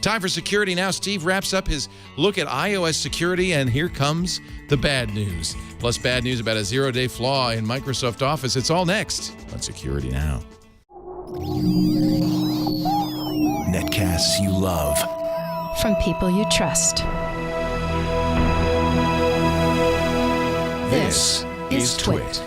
Time for Security Now. Steve wraps up his look at iOS security, and here comes the bad news. Plus bad news about a zero-day flaw in Microsoft Office. It's all next on Security Now. Netcasts you love. From people you trust. This is Twit.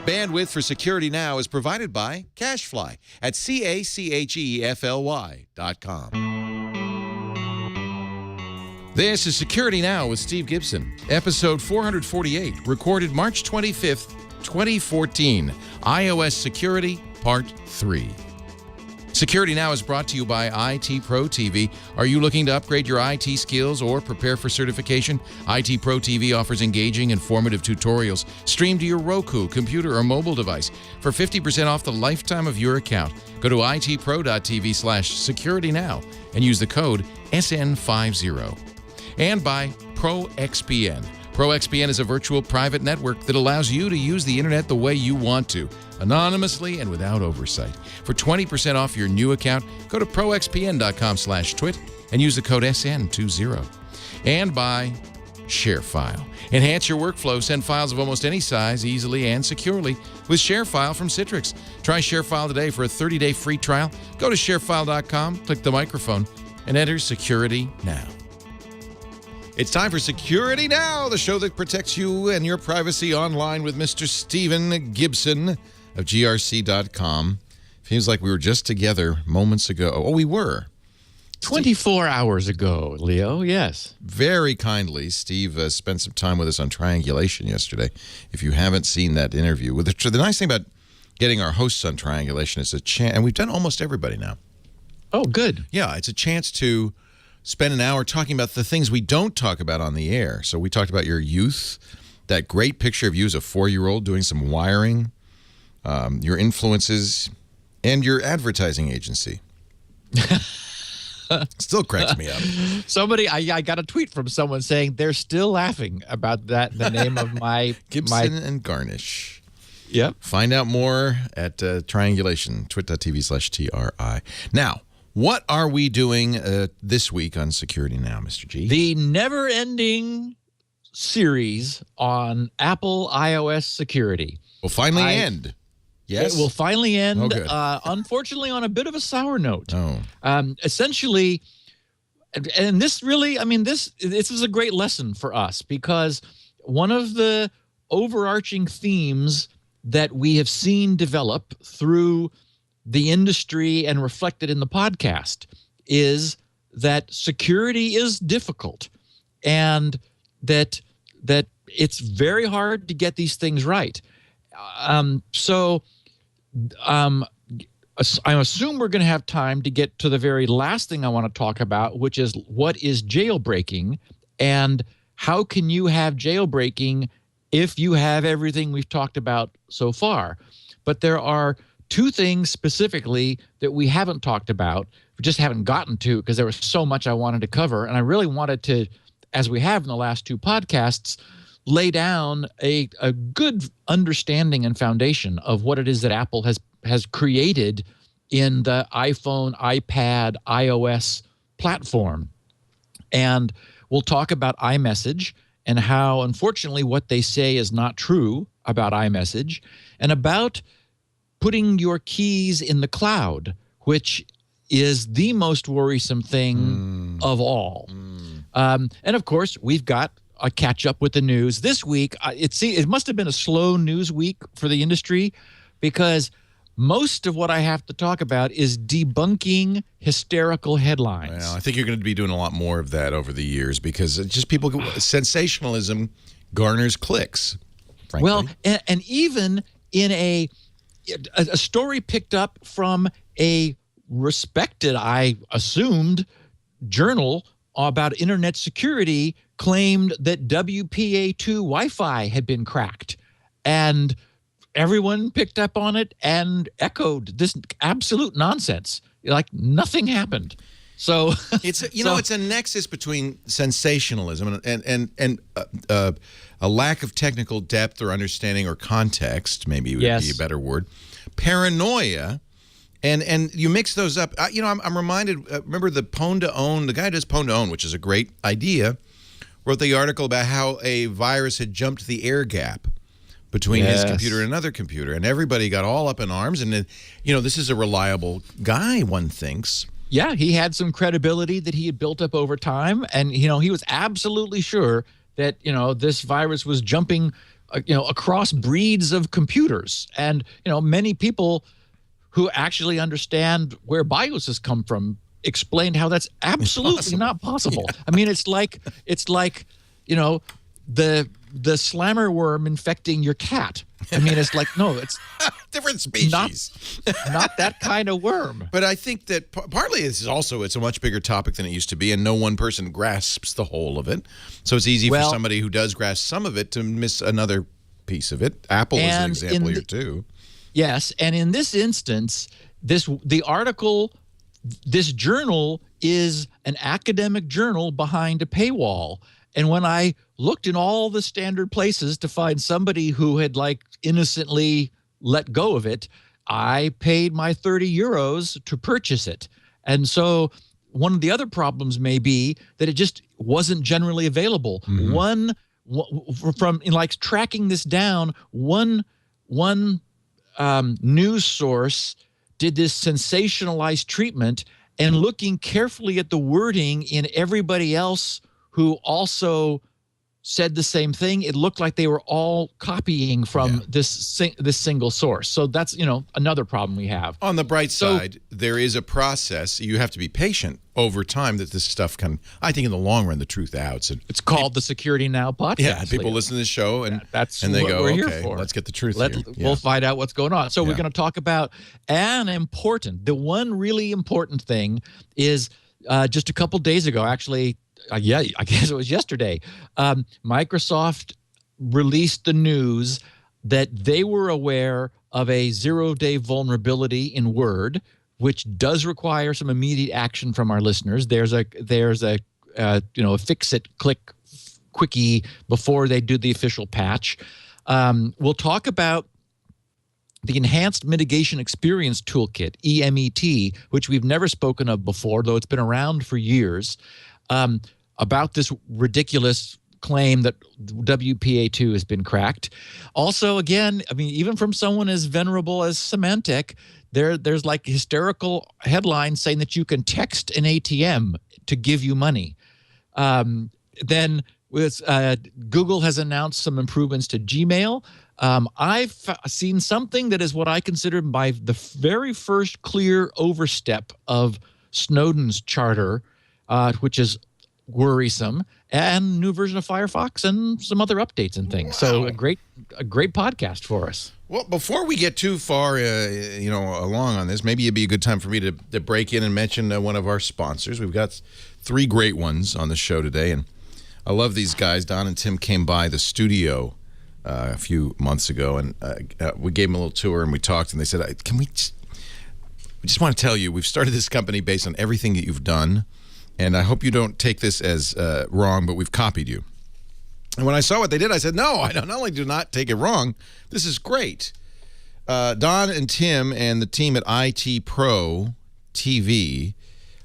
Bandwidth for Security Now is provided by CacheFly at CacheFly.com. This is Security Now with Steve Gibson, episode 448, recorded March 25th, 2014, iOS Security, Part 3. Security Now is brought to you by Pt.3. Are you looking to upgrade your IT skills or prepare for certification? Pt.3 offers engaging, informative tutorials streamed to your Roku, computer, or mobile device for 50% off the lifetime of your account. Go to itpro.tv/securitynow and use the code SN50. And by ProXPN. ProXPN is a virtual private network that allows you to use the internet the way you want to, anonymously and without oversight. For 20% off your new account, go to proxpn.com/twit and use the code SN20. And by ShareFile. Enhance your workflow. Send files of almost any size easily and securely with ShareFile from Citrix. Try ShareFile today for a 30-day free trial. Go to sharefile.com, click the microphone, and enter Security Now. It's time for Security Now, the show that protects you and your privacy online with Mr. Stephen Gibson of grc.com. Feels like we were just together moments ago. Oh, we were. 24 hours ago, Leo, yes. Very kindly, Steve spent some time with us on Triangulation yesterday. If you haven't seen that interview, the nice thing about getting our hosts on Triangulation is a chance, and we've done almost everybody now. Oh, good. Yeah, it's a chance to spend an hour talking about the things we don't talk about on the air. So we talked about your youth, that great picture of you as a 4-year-old doing some wiring, your influences, and your advertising agency. Still cracks me up. Somebody, I got a tweet from someone saying they're still laughing about that, the name of my... Gibson and Garnish. Yep. Find out more at Triangulation, twit.tv/TRI. Now, what are we doing this week on Security Now, Mr. G? The never-ending series on Apple iOS security Will finally end. Yes? It will finally end, Oh, good. Unfortunately, on a bit of a sour note. Oh. Essentially, and this really, I mean, this is a great lesson for us because one of the overarching themes that we have seen develop through the industry and reflected in the podcast is that security is difficult and that it's very hard to get these things right. So I assume we're going to have time to get to the very last thing I want to talk about, which is what is jailbreaking and how can you have jailbreaking if you have everything we've talked about so far. But there are two things specifically that we haven't talked about, we just haven't gotten to because there was so much I wanted to cover. And I really wanted to, as we have in the last two podcasts, lay down a good understanding and foundation of what it is that Apple has created in the iPhone, iPad, iOS platform. And we'll talk about iMessage and how, unfortunately, what they say is not true about iMessage, and about putting your keys in the cloud, which is the most worrisome thing of all. And of course, we've got a catch up with the news this week. It must have been a slow news week for the industry because most of what I have to talk about is debunking hysterical headlines. Well, I think you're going to be doing a lot more of that over the years because it's just sensationalism garners clicks, frankly. Well, and even in a story picked up from a respected, I assumed, journal about internet security claimed that WPA2 Wi-Fi had been cracked. And everyone picked up on it and echoed this absolute nonsense. Like nothing happened. So it's it's a nexus between sensationalism and a lack of technical depth or understanding or context, maybe would be a better word, paranoia, And you mix those up. I'm reminded, remember the Pwn to Own, the guy who does Pwn to Own, which is a great idea, wrote the article about how a virus had jumped the air gap between his computer and another computer. And everybody got all up in arms. And, this is a reliable guy, one thinks. Yeah, he had some credibility that he had built up over time. And, he was absolutely sure that, this virus was jumping, across breeds of computers. And, many people who actually understand where BIOSes come from explained how that's absolutely not possible. Yeah. I mean, it's like the slammer worm infecting your cat. I mean, it's like, no, it's different species. Not that kind of worm. But I think that partly it's a much bigger topic than it used to be, and no one person grasps the whole of it. So it's easy for somebody who does grasp some of it to miss another piece of it. Apple is an example here too. Yes, and in this instance, the article, this journal is an academic journal behind a paywall. And when I looked in all the standard places to find somebody who had innocently let go of it, I paid my 30 euros to purchase it. And so one of the other problems may be that it just wasn't generally available. Mm-hmm. Tracking this down, one news source did this sensationalized treatment, and looking carefully at the wording in everybody else who also said the same thing, it looked like they were all copying from this single source. So that's, another problem we have. On the bright side, there is a process. You have to be patient over time that this stuff can, I think in the long run, the truth outs. And it's called the Security Now podcast. Yeah, people listen to this show and they go, we're okay, here for. Let's get the truth here. We'll find out what's going on. So we're going to talk about the one really important thing is just a couple days ago, actually, I guess it was yesterday, Microsoft released the news that they were aware of a 0-day vulnerability in Word, which does require some immediate action from our listeners. There's a fix-it, click quickie before they do the official patch. We'll talk about the Enhanced Mitigation Experience Toolkit, EMET, which we've never spoken of before, though it's been around for years. About this ridiculous claim that WPA2 has been cracked. Also, again, I mean, even from someone as venerable as Symantec, there's hysterical headlines saying that you can text an ATM to give you money. Then with Google has announced some improvements to Gmail. I've seen something that is what I consider the very first clear overstep of Snowden's charter, which is worrisome, and new version of Firefox and some other updates and things. Wow. So a great podcast for us. Well, before we get too far, along on this, maybe it'd be a good time for me to break in and mention one of our sponsors. We've got 3 great ones on the show today, and I love these guys. Don and Tim came by the studio a few months ago, and we gave them a little tour, and we talked, and they said, we just want to tell you, we've started this company based on everything that you've done, and I hope you don't take this as wrong, but we've copied you. And when I saw what they did, I said, no, I not only do not take it wrong, this is great. Don and Tim and the team at Pt.3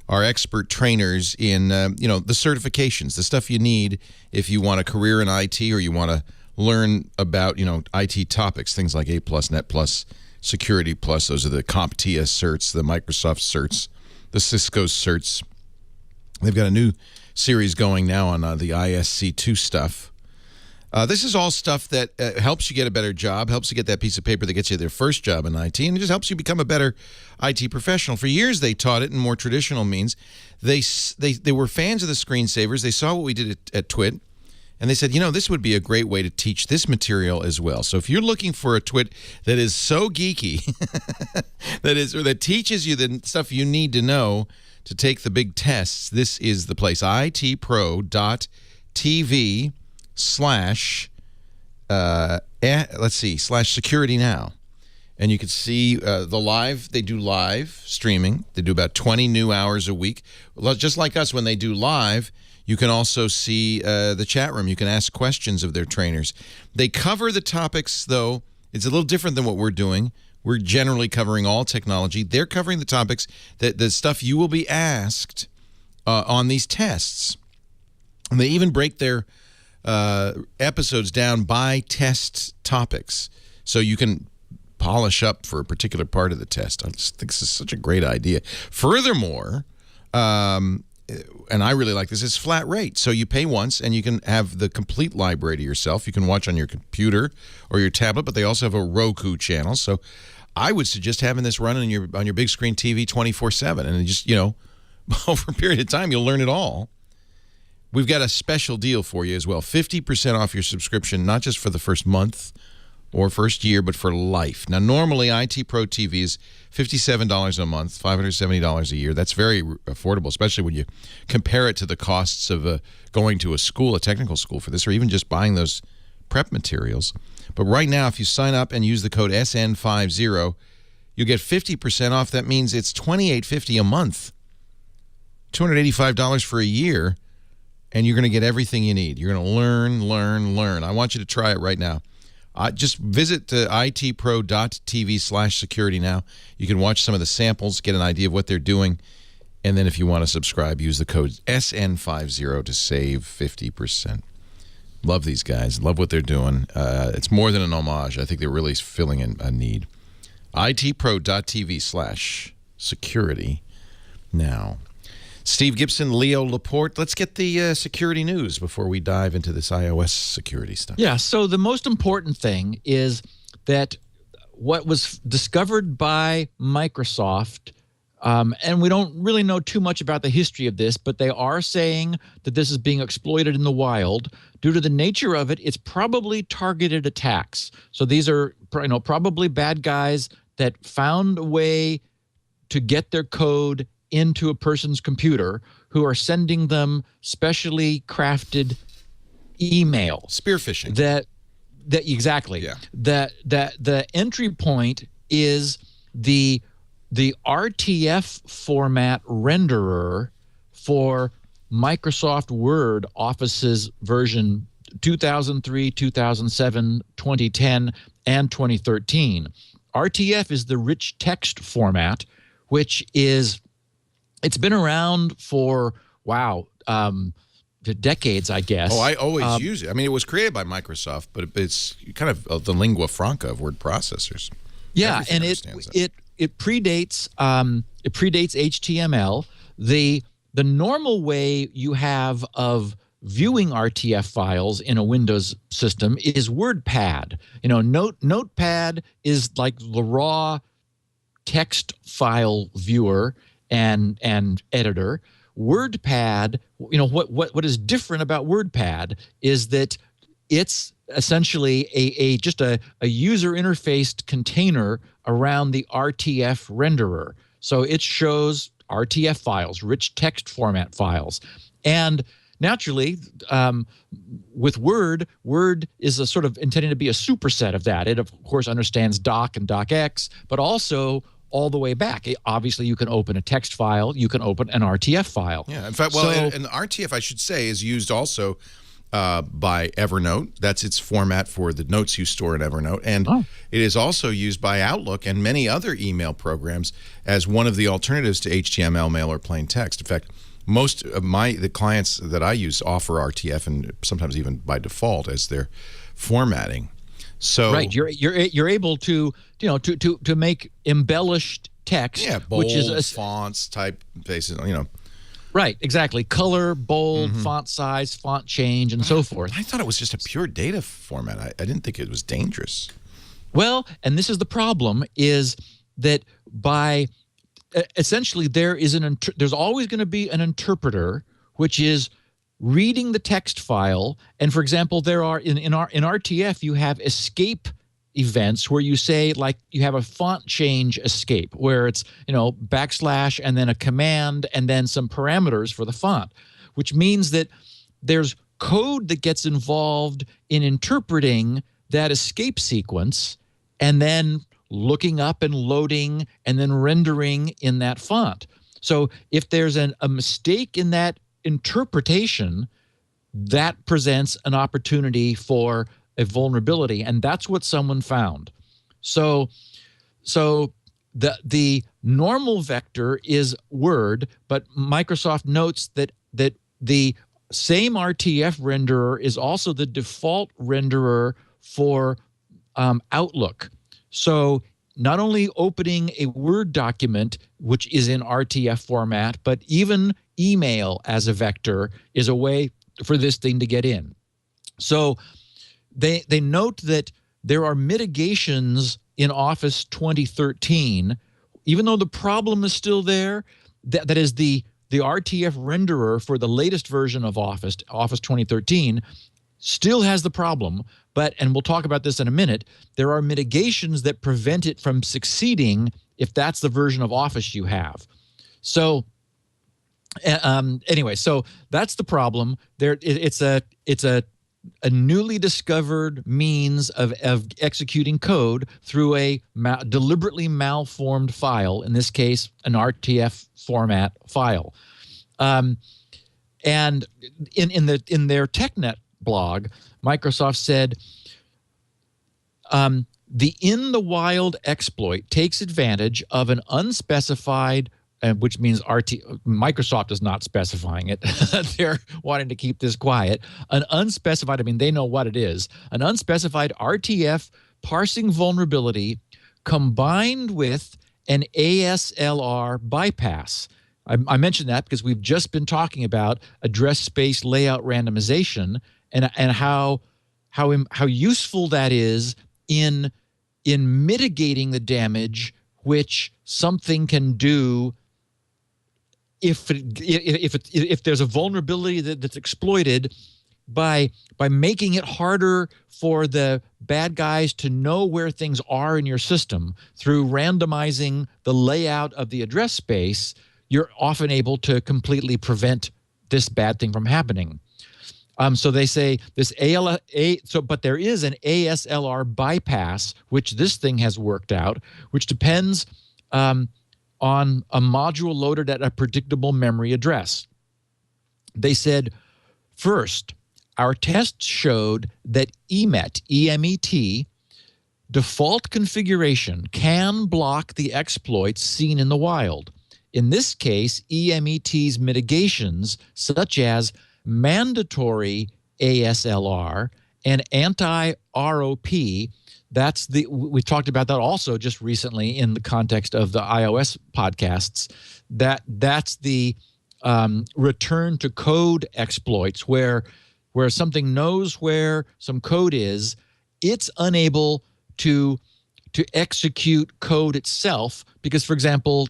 are expert trainers in, the certifications, the stuff you need if you want a career in IT or you want to learn about, IT topics, things like A+, Net+, Security+. Those are the CompTIA certs, the Microsoft certs, the Cisco certs. They've got a new series going now on the ISC2 stuff. This is all stuff that helps you get a better job, helps you get that piece of paper that gets you their first job in IT, and it just helps you become a better IT professional. For years, they taught it in more traditional means. They were fans of the screensavers. They saw what we did at TWIT, and they said, this would be a great way to teach this material as well. So if you're looking for a TWIT that is so geeky, that teaches you the stuff you need to know to take the big tests, this is the place. itpro.tv/security now. And you can see the live. They do live streaming. They do about 20 new hours a week. Just like us, when they do live, you can also see the chat room. You can ask questions of their trainers. They cover the topics, though. It's a little different than what we're doing. We're generally covering all technology. They're covering the topics, the stuff you will be asked on these tests. And they even break their episodes down by test topics, so you can polish up for a particular part of the test. I just think this is such a great idea. Furthermore, and I really like this, it's flat rate. So you pay once and you can have the complete library to yourself. You can watch on your computer or your tablet, but they also have a Roku channel. So I would suggest having this running on your big screen TV 24/7, and just, over a period of time, you'll learn it all. We've got a special deal for you as well. 50% off your subscription, not just for the first month or first year, but for life. Now, normally, IT Pro TV is $57 a month, $570 a year. That's very affordable, especially when you compare it to the costs of going to a technical school for this, or even just buying those prep materials. But right now, if you sign up and use the code SN50, you get 50% off. That means it's $28.50 a month, $285 for a year, and you're going to get everything you need. You're going to learn. I want you to try it right now. Just visit itpro.tv/security now. You can watch some of the samples, get an idea of what they're doing, and then if you want to subscribe, use the code SN50 to save 50%. Love these guys. Love what they're doing. It's more than an homage. I think they're really filling in a need. itpro.tv/security now. Steve Gibson, Leo Laporte. Let's get the security news before we dive into this iOS security stuff. Yeah, so the most important thing is that what was discovered by Microsoft, and we don't really know too much about the history of this, but they are saying that this is being exploited in the wild. Due to the nature of it, it's probably targeted attacks. So these are probably bad guys that found a way to get their code into a person's computer, who are sending them specially crafted email. Spear phishing. That exactly. Yeah. That the entry point is the RTF format renderer for Microsoft Word Office's version 2003, 2007, 2010, and 2013. RTF is the rich text format, which is it's been around for, decades, I guess. Oh, I always use it. I mean, it was created by Microsoft, but it's kind of the lingua franca of word processors. Yeah, and it predates HTML. The normal way you have of viewing RTF files in a Windows system is WordPad. Notepad is like the raw text file viewer and editor. WordPad, what is different about WordPad is that it's essentially just a user interfaced container around the RTF renderer. So it shows RTF files, rich text format files. And naturally, with Word is a sort of intended to be a superset of that. It, of course, understands doc and docx, but also all the way back. Obviously, you can open a text file. You can open an RTF file. Yeah, in fact, and the RTF, I should say, is used also by Evernote. That's its format for the notes you store in Evernote. And it is also used by Outlook and many other email programs as one of the alternatives to HTML, mail, or plain text. In fact, most of the clients that I use offer RTF, and sometimes even by default as their formatting. So right, you're able to to make embellished text, bold, which is fonts, type faces, Right, exactly. Color, bold, font size, font change, and so forth. I thought it was just a pure data format. I didn't think it was dangerous. Well, and this is the problem: is that by essentially there's always going to be an interpreter, which is reading the text file. And for example, there are in RTF you have escape events where you say, like, you have a font change escape where it's backslash and then a command and then some parameters for the font, which means that there's code that gets involved in interpreting that escape sequence and then looking up and loading and then rendering in that font. So if there's a mistake in that interpretation, that presents an opportunity for a vulnerability, and that's what someone found. So So the normal vector is Word, but Microsoft notes that the same RTF renderer is also the default renderer for Outlook. So not only opening a Word document, which is in RTF format, but even email as a vector is a way for this thing to get in. So they note that there are mitigations in Office 2013, even though the problem is still there. That is the RTF renderer for the latest version of Office 2013 still has the problem, and we'll talk about this in a minute, there are mitigations that prevent it from succeeding if that's the version of Office you have. So anyway, so that's the problem. It's a newly discovered means of executing code through a deliberately malformed file, in this case, an RTF format file. And in their TechNet blog, Microsoft said, the in the wild exploit takes advantage of an unspecified, which means Microsoft is not specifying it. They're wanting to keep this quiet. An unspecified, I mean, they know what it is, an unspecified RTF parsing vulnerability combined with an ASLR bypass. I mentioned that because we've just been talking about address space layout randomization and how useful that is in mitigating the damage which something can do if there's a vulnerability that's exploited by making it harder for the bad guys to know where things are in your system through randomizing the layout of the address space. You're often able to completely prevent this bad thing from happening. So they say this but there is an ASLR bypass, which this thing has worked out, which depends on a module loaded at a predictable memory address. They said, first, our tests showed that EMET, default configuration, can block the exploits seen in the wild. In this case, EMET's mitigations, such as mandatory ASLR and anti-ROP, we talked about that also just recently in the context of the iOS podcasts. That's the return to code exploits where something knows where some code is, it's unable to execute code itself because, for example,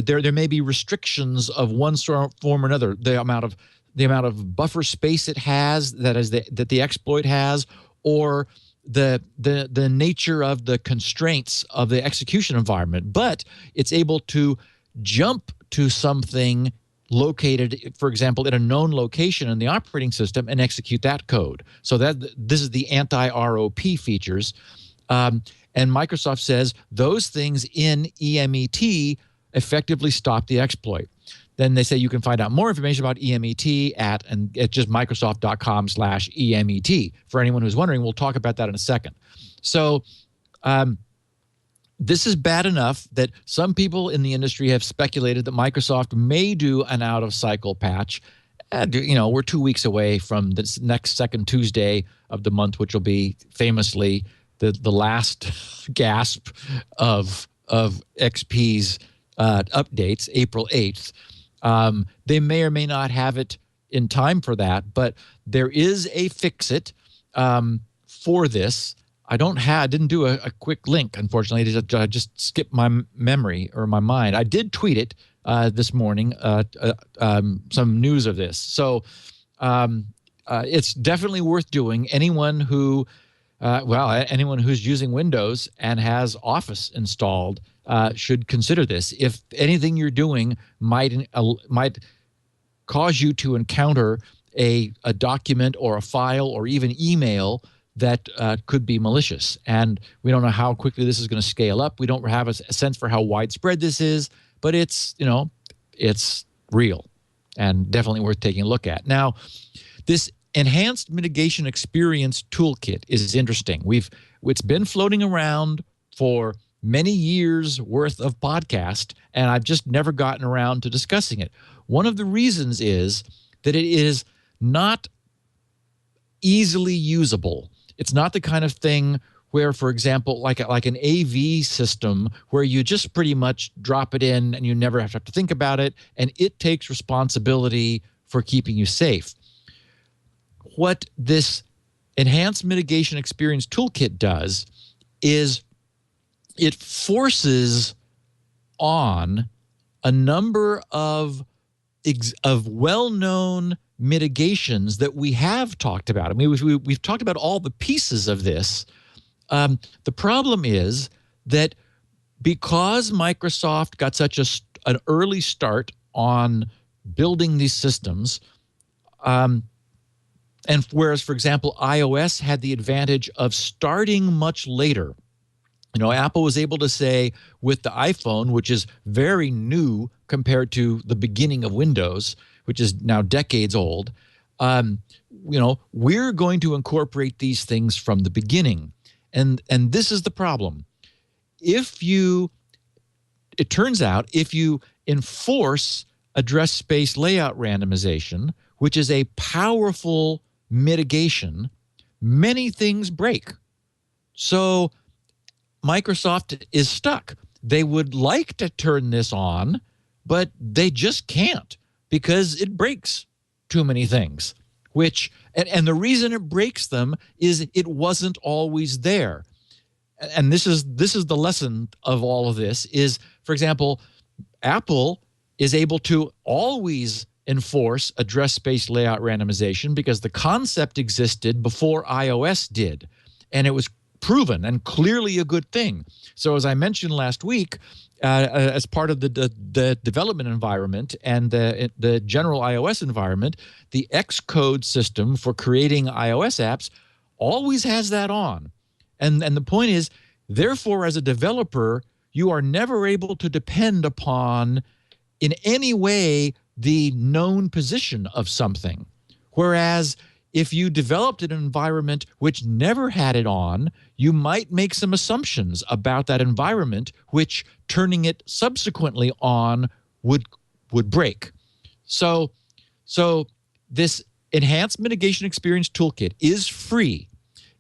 there may be restrictions of one form or another. The amount of buffer space it has, that the exploit has, or the nature of the constraints of the execution environment. But it's able to jump to something located, for example, in a known location in the operating system and execute that code. So this is the anti-ROP features. And Microsoft says those things in EMET effectively stop the exploit. Then they say you can find out more information about EMET at just Microsoft.com/EMET. For anyone who's wondering, we'll talk about that in a second. So this is bad enough that some people in the industry have speculated that Microsoft may do an out-of-cycle patch. We're 2 weeks away from this next second Tuesday of the month, which will be famously the last gasp of XP's updates, April 8th. They may or may not have it in time for that, but there is a fix-it for this. I didn't do a quick link, unfortunately. I just skipped my memory or my mind. I did tweet it this morning, some news of this. So it's definitely worth doing. Anyone who's using Windows and has Office installed should consider this. If anything you're doing might cause you to encounter a document or a file or even email that could be malicious. And we don't know how quickly this is going to scale up. We don't have a sense for how widespread this is, but it's real and definitely worth taking a look at. Now, this Enhanced Mitigation Experience Toolkit is interesting. It's been floating around for many years worth of podcast, and I've just never gotten around to discussing it. One of the reasons is that it is not easily usable. It's not the kind of thing where, for example, like an AV system where you just pretty much drop it in and you never have to think about it, and it takes responsibility for keeping you safe. What this Enhanced Mitigation Experience Toolkit does is it forces on a number of well-known mitigations that we have talked about. I mean, we've talked about all the pieces of this. The problem is that because Microsoft got such an early start on building these systems, and whereas, for example, iOS had the advantage of starting much later. You know, Apple was able to say with the iPhone, which is very new compared to the beginning of Windows, which is now decades old, we're going to incorporate these things from the beginning. And this is the problem. It turns out, if you enforce address space layout randomization, which is a powerful mitigation, many things break. So Microsoft is stuck. They would like to turn this on, but they just can't because it breaks too many things. And the reason it breaks them is it wasn't always there. And this is the lesson of all of this is, for example, Apple is able to always enforce address space layout randomization because the concept existed before iOS did, and it was proven and clearly a good thing. So as I mentioned last week, as part of the development environment and the general iOS environment, the Xcode system for creating iOS apps always has that on. And the point is, therefore, as a developer, you are never able to depend upon in any way the known position of something. Whereas if you developed an environment which never had it on, you might make some assumptions about that environment, which turning it subsequently on would break. So this Enhanced Mitigation Experience Toolkit is free.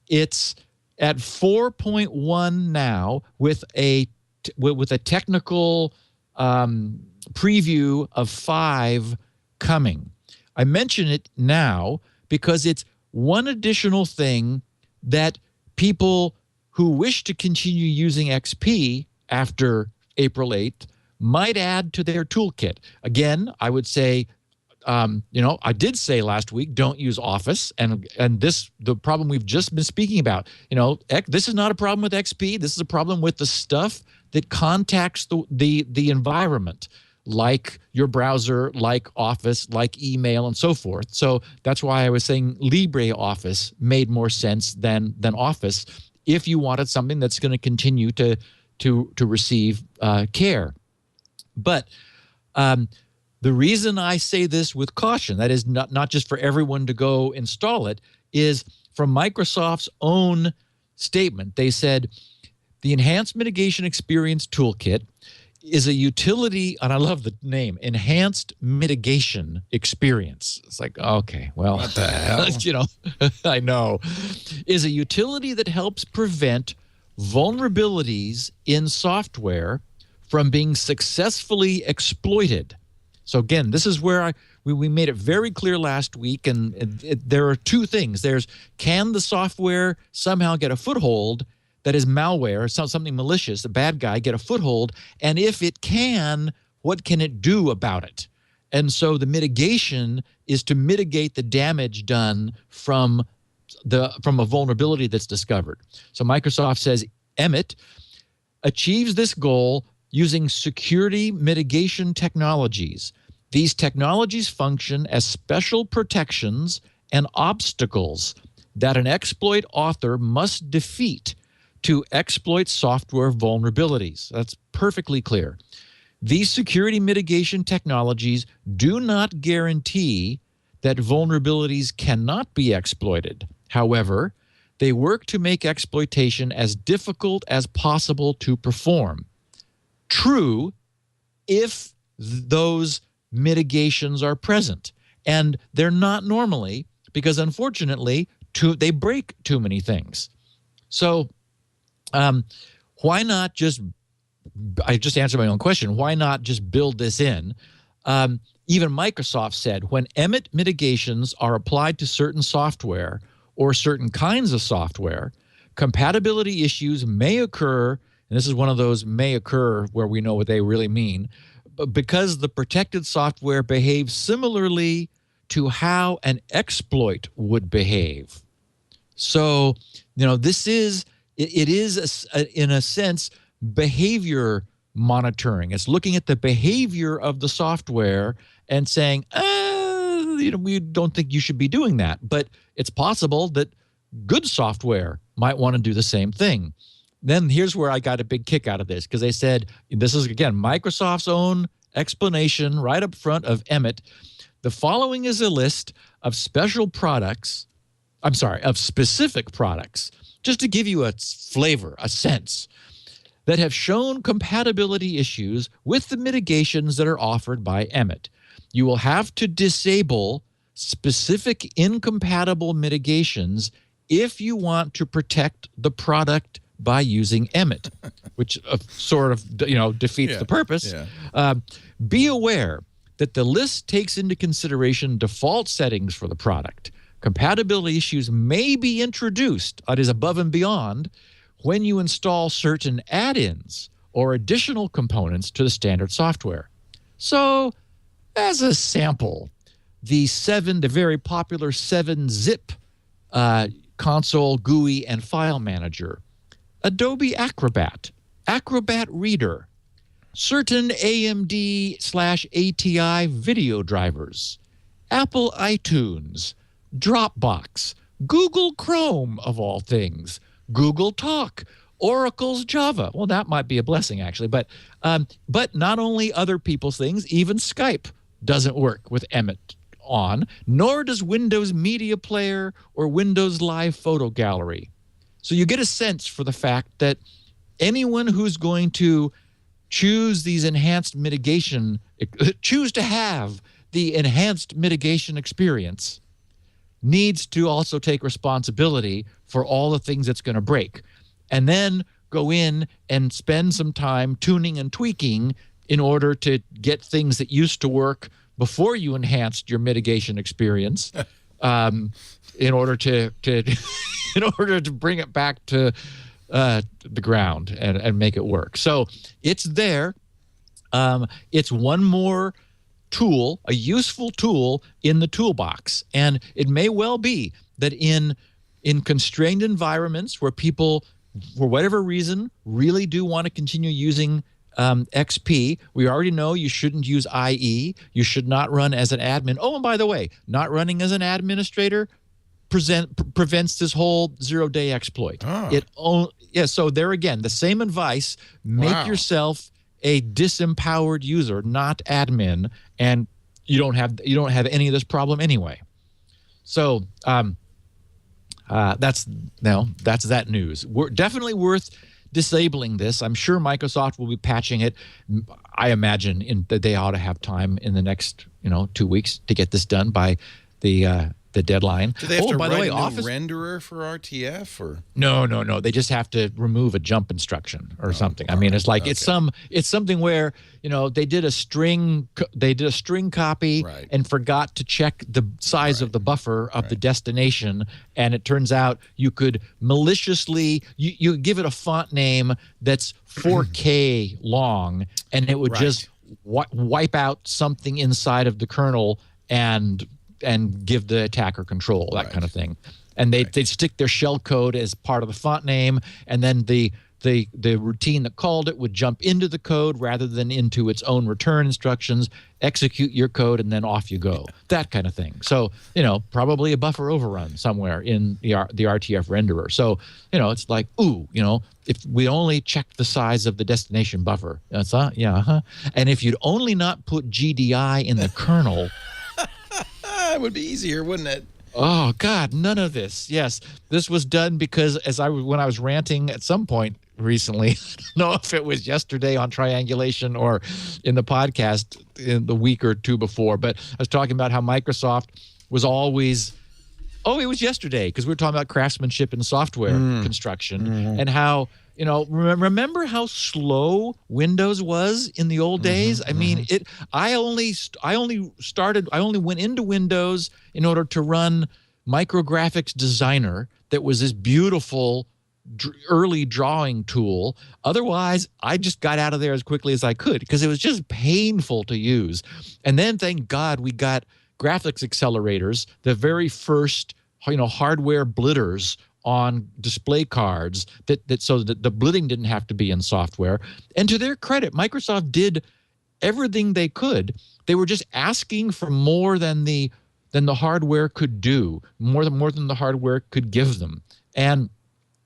It's at 4.1 now with a technical preview of 5 coming. I mention it now because it's one additional thing that people who wish to continue using XP after April 8th might add to their toolkit. Again, I would say, I did say last week, don't use Office, and the problem we've just been speaking about. This is not a problem with XP. This is a problem with the stuff that contacts the environment, like your browser, like Office, like email, and so forth. So that's why I was saying LibreOffice made more sense than Office if you wanted something that's going to continue to receive care. But the reason I say this with caution, that is not just for everyone to go install it, is from Microsoft's own statement. They said, the Enhanced Mitigation Experience Toolkit is a utility, and I love the name, Enhanced Mitigation Experience. It's like, okay, well, what the hell? I know, is a utility that helps prevent vulnerabilities in software from being successfully exploited. So again, this is where we made it very clear last week, and there are two things. There's, can the software somehow get a foothold that is malware, something malicious, a bad guy, get a foothold? And if it can, what can it do about it? And so the mitigation is to mitigate the damage done from a vulnerability that's discovered. So Microsoft says Emmet achieves this goal using security mitigation technologies. These technologies function as special protections and obstacles that an exploit author must defeat to exploit software vulnerabilities. That's perfectly clear. These security mitigation technologies do not guarantee that vulnerabilities cannot be exploited. However, They work to make exploitation as difficult as possible to perform. True, if those mitigations are present. And they're not normally, because unfortunately, they break too many things. So why not just, I just answered my own question, why not just build this in? Even Microsoft said, when EMIT mitigations are applied to certain software or certain kinds of software, compatibility issues may occur, and this is one of those may occur where we know what they really mean, but because the protected software behaves similarly to how an exploit would behave. So, this is, it is in a sense, behavior monitoring. It's looking at the behavior of the software and saying, we don't think you should be doing that. But it's possible that good software might want to do the same thing. Then here's where I got a big kick out of this, because they said, this is, again, Microsoft's own explanation right up front of EMIT. The following is a list of specific products, just to give you a flavor, a sense, that have shown compatibility issues with the mitigations that are offered by EMIT. You will have to disable specific incompatible mitigations if you want to protect the product by using EMIT, which sort of defeats the purpose. Yeah. Be aware that the list takes into consideration default settings for the product. Compatibility issues may be introduced, that is above and beyond, when you install certain add-ins or additional components to the standard software. So, as a sample, the very popular 7-zip console GUI and file manager, Adobe Acrobat, Acrobat Reader, certain AMD/ATI video drivers, Apple iTunes, Dropbox, Google Chrome, of all things, Google Talk, Oracle's Java. Well, that might be a blessing, actually. But not only other people's things, even Skype doesn't work with EMIT on, nor does Windows Media Player or Windows Live Photo Gallery. So you get a sense for the fact that anyone who's going to choose these enhanced mitigation, choose to have the enhanced mitigation experience, needs to also take responsibility for all the things it's going to break, and then go in and spend some time tuning and tweaking in order to get things that used to work before you enhanced your mitigation experience, in order to in order to bring it back to the ground and make it work. So it's there. It's one more tool, a useful tool in the toolbox. And it may well be that in constrained environments where people, for whatever reason, really do want to continue using XP, we already know you shouldn't use IE. You should not run as an admin. Oh, and by the way, not running as an administrator prevents this whole zero-day exploit. So there again, the same advice, make yourself a disempowered user, not admin, and you don't have any of this problem anyway. So that's that news. We're definitely worth disabling this. I'm sure Microsoft will be patching it. I imagine that they ought to have time in the next 2 weeks to get this done by the deadline. Do they have to write a new renderer for RTF or? No. They just have to remove a jump instruction or something. I mean, it's like it's something where they did a string copy and forgot to check the size of the buffer of the destination, and it turns out you could maliciously you give it a font name that's 4K long, and it would just wipe out something inside of the kernel and give the attacker control, that kind of thing. And they'd stick their shell code as part of the font name, and then the routine that called it would jump into the code rather than into its own return instructions, execute your code, and then off you go. That kind of thing. So, probably a buffer overrun somewhere in the RTF renderer. So, it's like, if we only checked the size of the destination buffer, and if you'd only not put GDI in the kernel, it would be easier, wouldn't it? Oh God, none of this. Yes, this was done because when I was ranting at some point recently, I don't know if it was yesterday on Triangulation or in the podcast in the week or two before, but I was talking about how Microsoft was always. Oh, it was yesterday because we were talking about craftsmanship and software construction and how, remember how slow Windows was in the old days? I mean, I only went into Windows in order to run Micrographics Designer that was this beautiful early drawing tool. Otherwise, I just got out of there as quickly as I could because it was just painful to use. And then thank God we got graphics accelerators, the very first, hardware blitters on display cards so that the blitting didn't have to be in software. And to their credit, Microsoft did everything they could. They were just asking for more than the hardware could do, more than the hardware could give them. And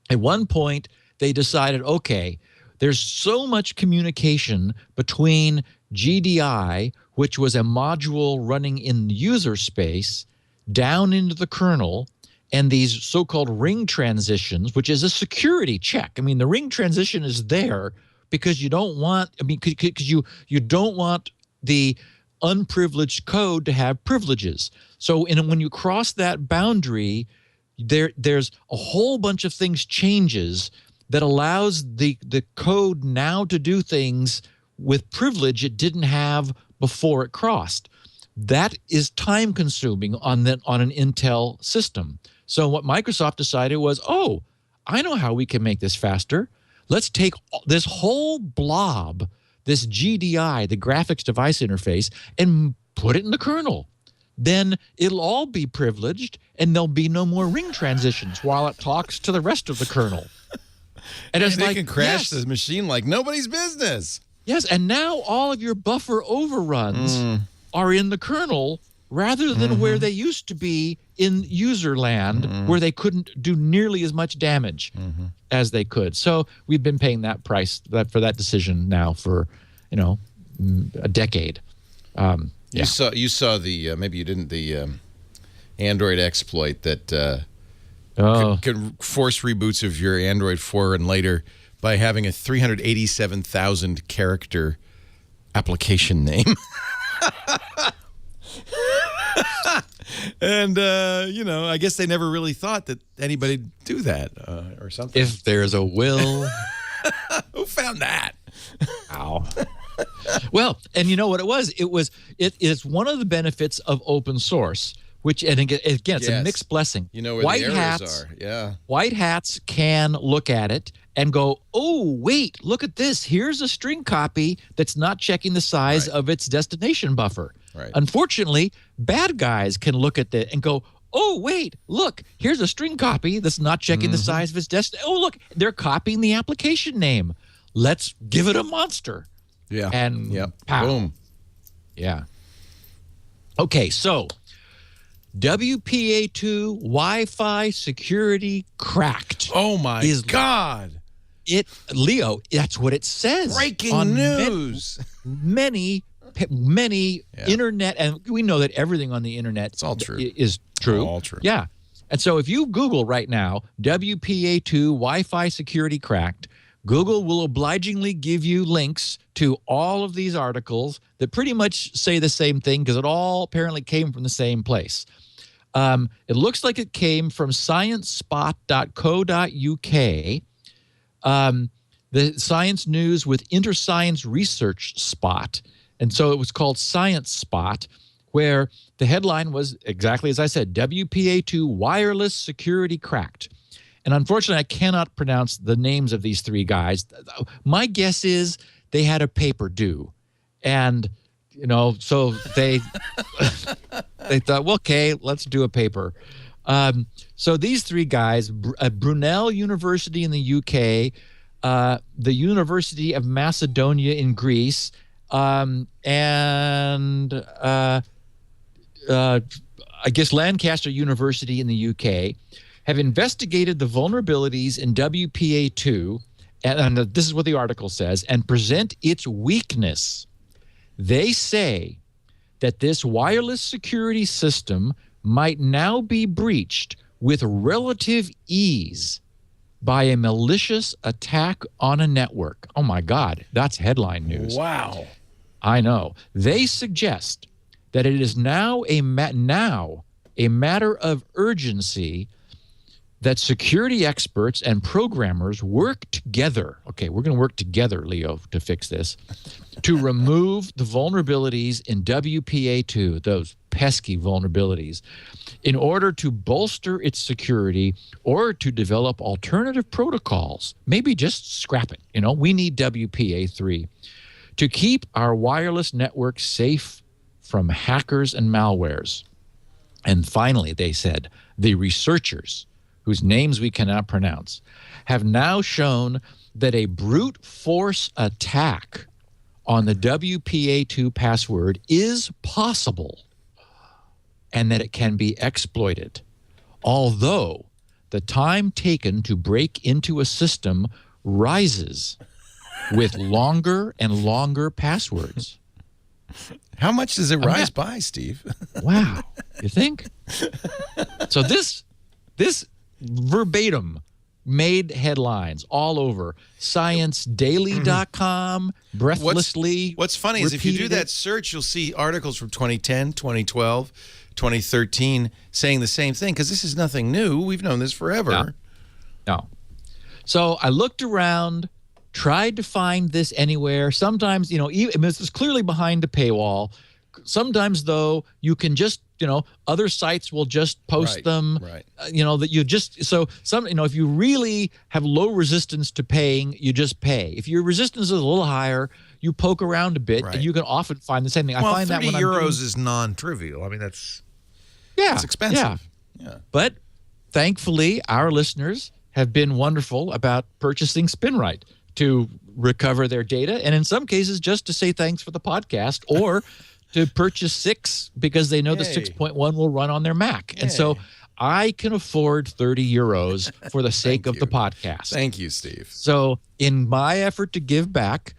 at one point, they decided, okay, there's so much communication between GDI, which was a module running in user space, down into the kernel, and these so-called ring transitions, which is a security check. I mean, the ring transition is there because you don't want, because you don't want the unprivileged code to have privileges. So when you cross that boundary, there's a whole bunch of things changes that allows the code now to do things with privilege it didn't have before it crossed. That is time consuming on an Intel system. So what Microsoft decided was, oh, I know how we can make this faster. Let's take this whole blob, this GDI, the graphics device interface, and put it in the kernel. Then it'll all be privileged and there'll be no more ring transitions while it talks to the rest of the kernel. And it's they can crash this machine like nobody's business. Yes, and now all of your buffer overruns are in the kernel rather than where they used to be in user land where they couldn't do nearly as much damage as they could. So we've been paying that price for that decision now for, a decade. You saw the maybe you didn't, the Android exploit that could force reboots of your Android 4 and later by having a 387,000 character application name. And I guess they never really thought that anybody'd do that or something. If there's a will. Who found that? Ow. Well, and you know what it was? It's one of the benefits of open source, which, and again, it's a mixed blessing. You know where the errors are. Yeah. White hats can look at it and go, oh, wait, look at this. Here's a string copy that's not checking the size of its destination buffer. Right. Unfortunately, bad guys can look at that and go, oh, wait, look, here's a string copy that's not checking the size of its destination. Oh, look, they're copying the application name. Let's give it a monster. Yeah. And pow. Boom. Yeah. Okay, so WPA2 Wi-Fi security cracked. Oh, my God. Leo, that's what it says. Breaking news. Many internet, and we know that everything on the internet it's all true. Is true. All true. Yeah. And so if you Google right now, WPA2 Wi-Fi security cracked, Google will obligingly give you links to all of these articles that pretty much say the same thing because it all apparently came from the same place. It looks like it came from sciencespot.co.uk, the science news with InterScience Research Spot. And so it was called Science Spot, where the headline was exactly as I said, WPA2 wireless security cracked. And unfortunately, I cannot pronounce the names of these three guys. My guess is they had a paper due. And, so they they thought, well, okay, let's do a paper. So these three guys, Brunel University in the UK, the University of Macedonia in Greece, and I guess Lancaster University in the UK, have investigated the vulnerabilities in WPA2, and this is what the article says, and present its weakness. They say that this wireless security system might now be breached with relative ease by a malicious attack on a network. Oh my God, that's headline news. Wow. I know. They suggest that it is now a matter of urgency that security experts and programmers work together. Okay, we're going to work together, Leo, to fix this, to remove the vulnerabilities in WPA2, those pesky vulnerabilities, in order to bolster its security or to develop alternative protocols. Maybe just scrap it. You know, we need WPA3 to keep our wireless network safe from hackers and malwares. And finally, they said, the researchers, whose names we cannot pronounce, have now shown that a brute force attack on the WPA2 password is possible and that it can be exploited, although the time taken to break into a system rises with longer and longer passwords. How much does it rise by, Steve? Wow. You think? So this verbatim made headlines all over ScienceDaily.com, breathlessly. What's funny is if you do that search, you'll see articles from 2010, 2012, 2013 saying the same thing, because this is nothing new. We've known this forever. No. So I looked around, tried to find this anywhere. Sometimes, you know, this is clearly behind a paywall. Sometimes, though, you can just, you know, other sites will just post them. Right. You know, that you just, so some, you know, if you really have low resistance to paying, you just pay. If your resistance is a little higher, you poke around a bit, and you can often find the same thing. Well, I find 30 that when euros is non-trivial. I mean, it's expensive. Yeah. But thankfully, our listeners have been wonderful about purchasing SpinRite to recover their data, and in some cases, just to say thanks for the podcast, or to purchase 6 because they know the 6.1 will run on their Mac. And so I can afford 30 euros for the sake of the podcast. Thank you, Steve. So in my effort to give back,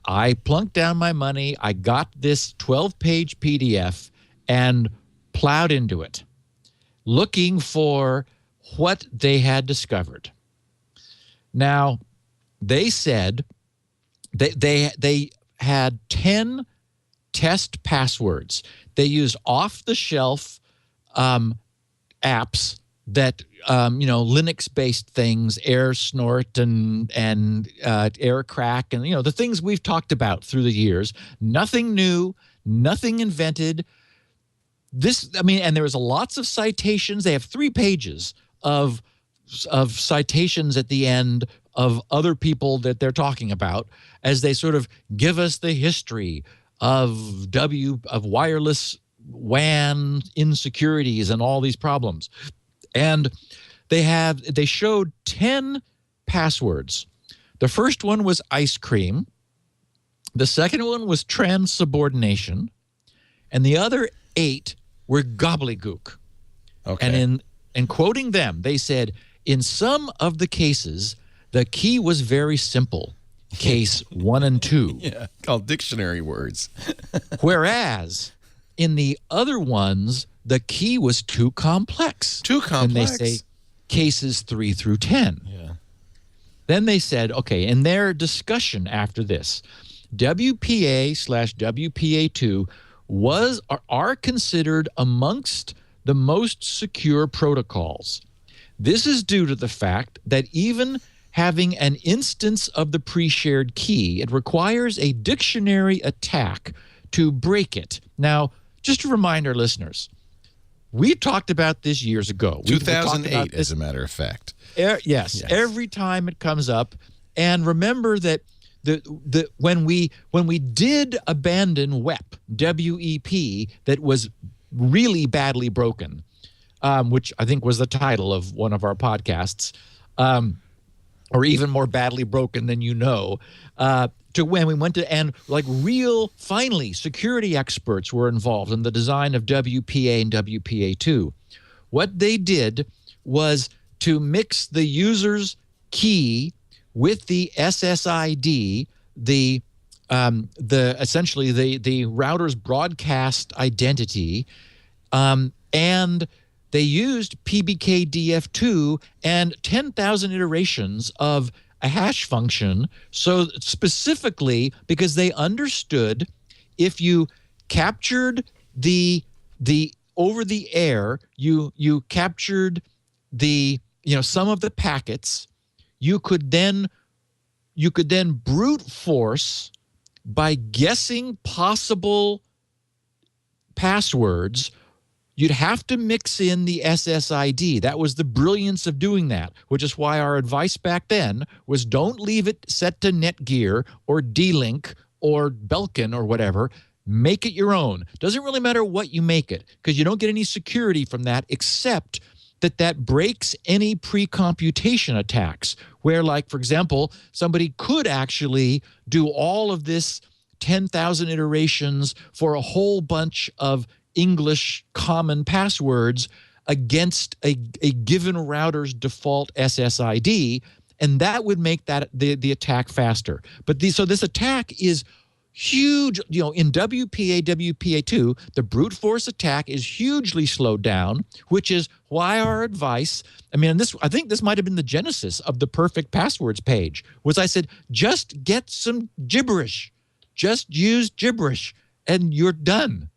I plunked down my money. I got this 12-page PDF and plowed into it, looking for what they had discovered. Now, they said they had 10 test passwords. They used off-the-shelf apps that, you know, Linux-based things, AirSnort and AirCrack, and, you know, the things we've talked about through the years. Nothing new, nothing invented. This, I mean, and there was lots of citations. They have 3 pages of citations at the end of other people that they're talking about as they sort of give us the history of wireless WAN insecurities and all these problems. And they showed 10 passwords. The first one was ice cream. The second one was transsubordination. And the other 8 were gobbledygook. Okay. And in quoting them, they said, in some of the cases, the key was very simple. Case 1 and 2. Yeah, called dictionary words. Whereas in the other ones, the key was too complex. Too complex. And they say cases 3 through 10. Yeah. Then they said, okay, in their discussion after this, WPA/WPA2 are considered amongst the most secure protocols. This is due to the fact that even having an instance of the pre-shared key, it requires a dictionary attack to break it. Now, just to remind our listeners, we talked about this years ago. 2008, as a matter of fact. Yes, every time it comes up. And remember that when we did abandon WEP, that was really badly broken, which I think was the title of one of our podcasts, or even more badly broken than you know, to when we went to, and like finally, security experts were involved in the design of WPA and WPA2. What they did was to mix the user's key with the SSID, essentially the router's broadcast identity, and And they used PBKDF2 and 10,000 iterations of a hash function. So specifically because they understood if you captured the over the air, you captured the some of the packets, you could then brute force by guessing possible passwords. You'd have to mix in the SSID. That was the brilliance of doing that, which is why our advice back then was don't leave it set to Netgear or D-Link or Belkin or whatever. Make it your own. Doesn't really matter what you make it, because you don't get any security from that, except that breaks any pre-computation attacks where, like, for example, somebody could actually do all of this 10,000 iterations for a whole bunch of English common passwords against a given router's default SSID, and that would make that the attack faster. But so this attack is huge. In WPA, WPA2, the brute force attack is hugely slowed down, which is why our advice, I think this might have been the genesis of the perfect passwords page, was I said, just get some gibberish. Just use gibberish and you're done.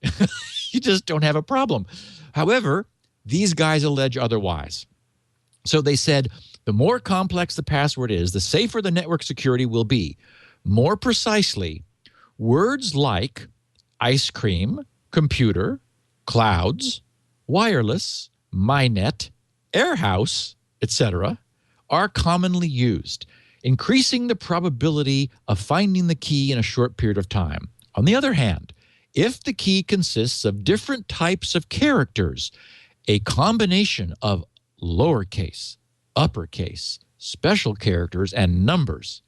You just don't have a problem. However, these guys allege otherwise. So they said, the more complex the password is, the safer the network security will be. More precisely, words like ice cream, computer, clouds, wireless, MyNet, airhouse, etc., are commonly used, increasing the probability of finding the key in a short period of time. On the other hand, if the key consists of different types of characters, a combination of lowercase, uppercase, special characters, and numbers,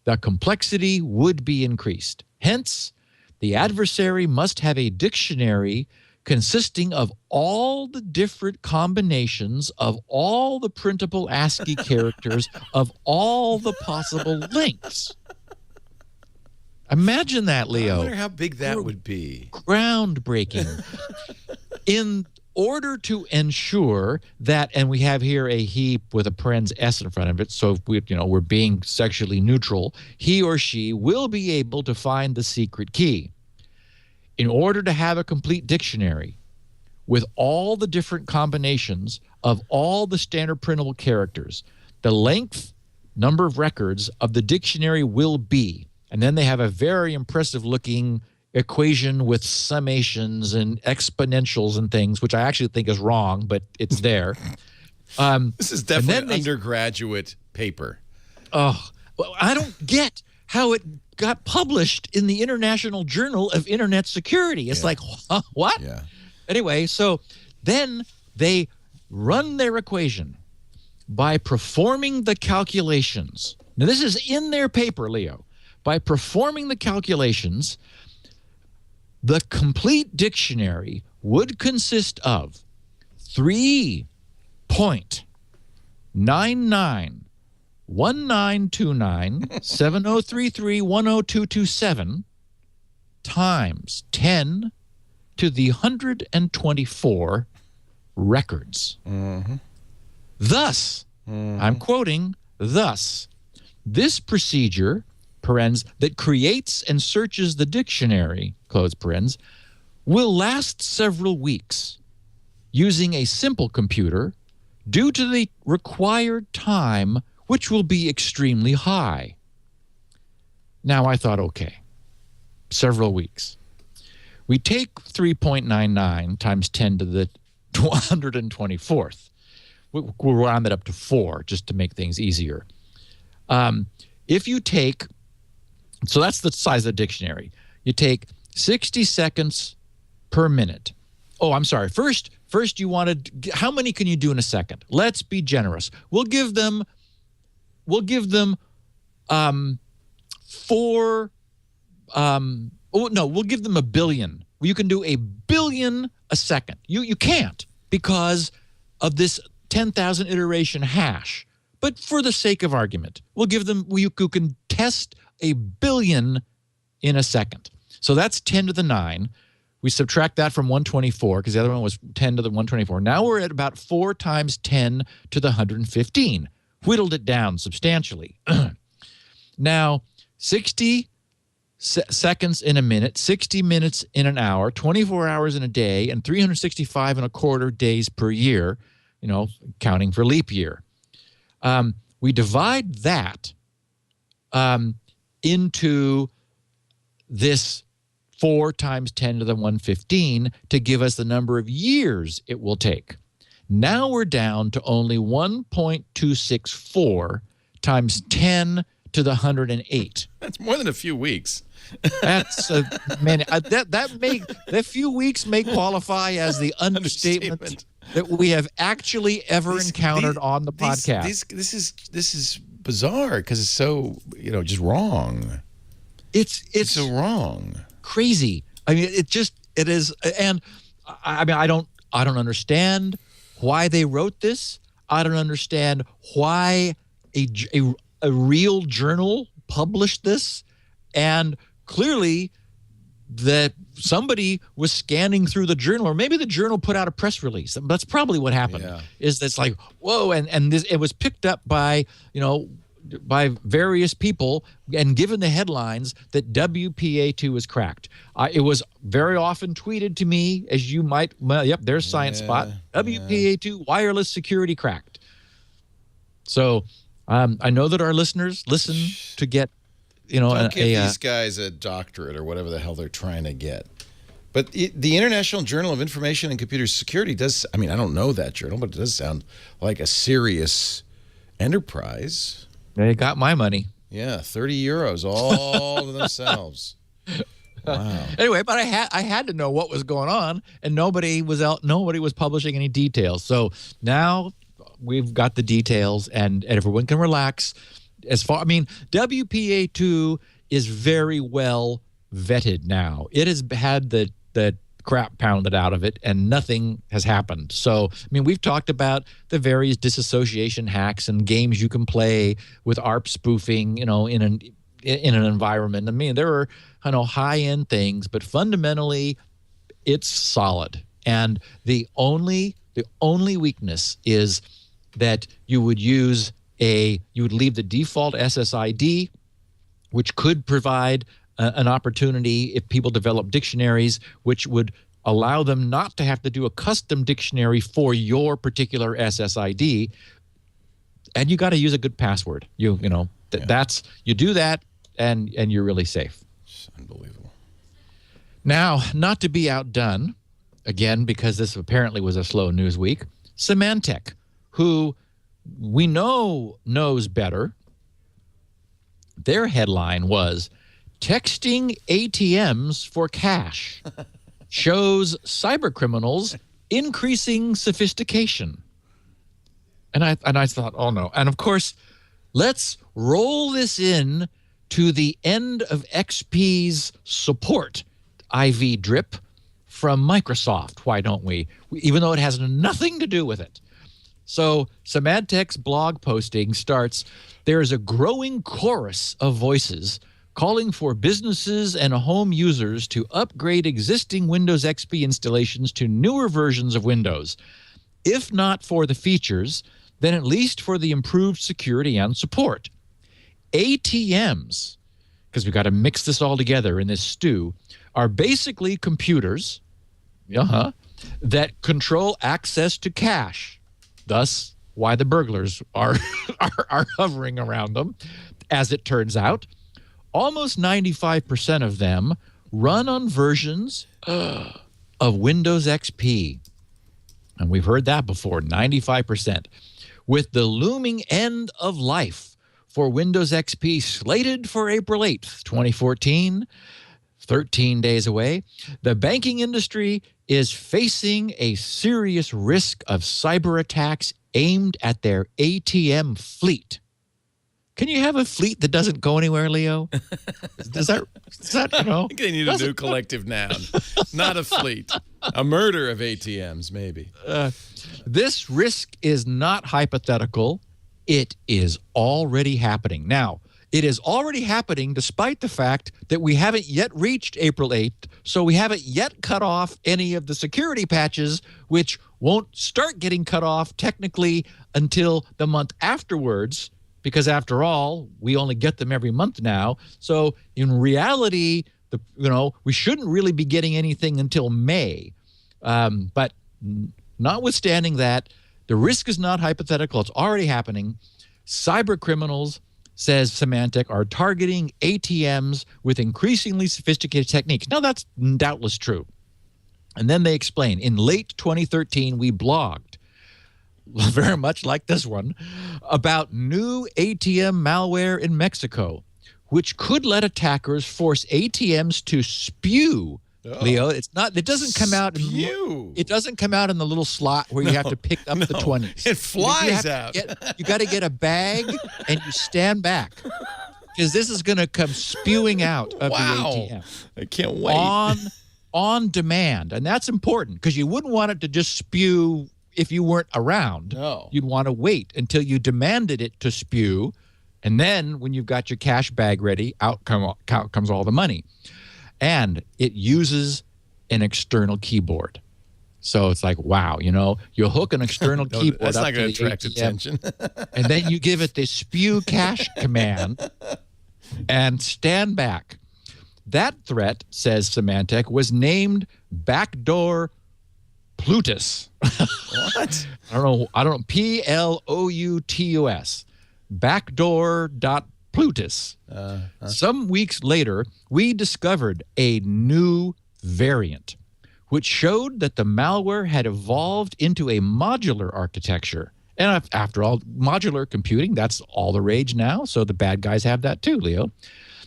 the complexity would be increased. Hence, the adversary must have a dictionary consisting of all the different combinations of all the printable ASCII characters of all the possible lengths. Imagine that, Leo. I wonder how big that would be. Groundbreaking. In order to ensure that, and we have here a he with a parens S in front of it, so if we're being sexually neutral, he or she will be able to find the secret key. In order to have a complete dictionary with all the different combinations of all the standard printable characters, the length, number of records of the dictionary will be, and then they have a very impressive looking equation with summations and exponentials and things, which I actually think is wrong, but it's there. This is definitely an undergraduate paper. Oh, well, I don't get how it got published in the International Journal of Internet Security. It's like, what? Yeah. Anyway, so then they run their equation by performing the calculations. Now, this is in their paper, Leo. By performing the calculations, the complete dictionary would consist of 3.9919297033102227 times 10 to the 124 records. Mm-hmm. Thus, I'm quoting, thus, this procedure, parens, that creates and searches the dictionary, close parens, will last several weeks using a simple computer due to the required time, which will be extremely high. Now, I thought, okay, several weeks. We take 3.99 times 10 to the 124th. We'll round that up to 4 just to make things easier. If you take, so that's the size of the dictionary. You take 60 seconds per minute. Oh, I'm sorry. First you wanted, how many can you do in a second? Let's be generous. We'll give them 4. We'll give them 1 billion. You can do 1 billion a second. You can't because of this 10,000 iteration hash. But for the sake of argument, we'll give them, you can test 1 billion in a second. So that's 10 to the 9. We subtract that from 124 because the other one was 10 to the 124. Now we're at about 4 times 10 to the 115. Whittled it down substantially. Now, 60 seconds in a minute, 60 minutes in an hour, 24 hours in a day, and 365 and a quarter days per year, counting for leap year. We divide that into this 4 times 10 to the 115 to give us the number of years it will take. Now we're down to only 1.264 times 10 to the 108. That's more than a few weeks. That's that few weeks may qualify as the understatement that we have actually ever encountered on the podcast. This is bizarre because it's so just wrong. It's so wrong, crazy. I mean, it is, and I mean, I don't understand why they wrote this. I don't understand why a real journal published this, and clearly that somebody was scanning through the journal, or maybe the journal put out a press release. That's probably what happened. Yeah. Is that's like, whoa, and this, it was picked up by by various people and given the headlines that WPA2 was cracked. It was very often tweeted to me, as you might, yep, there's Science Spot, WPA2 wireless security cracked. So I know that our listeners listen to get, Don't give these guys a doctorate or whatever the hell they're trying to get. But the International Journal of Information and Computer Security does, I mean, I don't know that journal, but it does sound like a serious enterprise. They got my money. Yeah, 30 euros all to themselves. Wow. Anyway, but I had to know what was going on, and nobody was publishing any details. So now we've got the details, and everyone can relax. WPA2 is very well vetted now. It has had the crap pounded out of it, and nothing has happened. So, I mean, we've talked about the various disassociation hacks and games you can play with ARP spoofing, in an environment. I mean, there are high-end things, but fundamentally, it's solid. And the only weakness is that you would leave the default SSID, which could provide an opportunity if people develop dictionaries, which would allow them not to have to do a custom dictionary for your particular SSID. And you got to use a good password. You do that, and you're really safe. It's unbelievable. Now, not to be outdone, again, because this apparently was a slow news week, Symantec, who we know knows better. Their headline was, "Texting ATMs for cash shows cybercriminals increasing sophistication." And I thought, oh no. And of course, let's roll this in to the end of XP's support IV drip from Microsoft. Why don't we? Even though it has nothing to do with it. So Symantec's blog posting starts, "There is a growing chorus of voices calling for businesses and home users to upgrade existing Windows XP installations to newer versions of Windows. If not for the features, then at least for the improved security and support. ATMs," because we've got to mix this all together in this stew, "are basically computers that control access to cache." Thus, why the burglars are hovering around them. As it turns out, almost 95% of them run on versions of Windows XP. And we've heard that before, 95%. With the looming end of life for Windows XP slated for April 8th, 2014, 13 days away, the banking industry is facing a serious risk of cyber attacks aimed at their ATM fleet. Can you have a fleet that doesn't go anywhere, Leo? Is that I think they need a new collective noun. Not a fleet. A murder of ATMs, maybe. This risk is not hypothetical. It is already happening. Now, It is already happening despite the fact that we haven't yet reached April 8th, so we haven't yet cut off any of the security patches, which won't start getting cut off technically until the month afterwards, because after all, we only get them every month now. So in reality, we shouldn't really be getting anything until May. But notwithstanding that, the risk is not hypothetical. It's already happening. Cyber criminals, says Symantec, are targeting ATMs with increasingly sophisticated techniques. Now, that's doubtless true. And then they explain, in late 2013, we blogged, very much like this one, about new ATM malware in Mexico, which could let attackers force ATMs to spew. Leo, it doesn't come out. It doesn't come out in the little slot where you have to pick up the 20s. It flies out. You got to get a bag and you stand back, because this is going to come spewing out of the ATM. I can't wait. On demand, and that's important, because you wouldn't want it to just spew if you weren't around. No. You'd want to wait until you demanded it to spew, and then when you've got your cash bag ready, out comes all the money. And it uses an external keyboard. So it's like, wow, you hook an external keyboard that's up not going to the attract ATM, attention. and then you give it the spew cash command and stand back. That threat, says Symantec, was named Backdoor Plutus. What? I don't know. Ploutus. Backdoor.Plutus. Some weeks later, we discovered a new variant, which showed that the malware had evolved into a modular architecture. And after all, modular computing, that's all the rage now, so the bad guys have that too, Leo.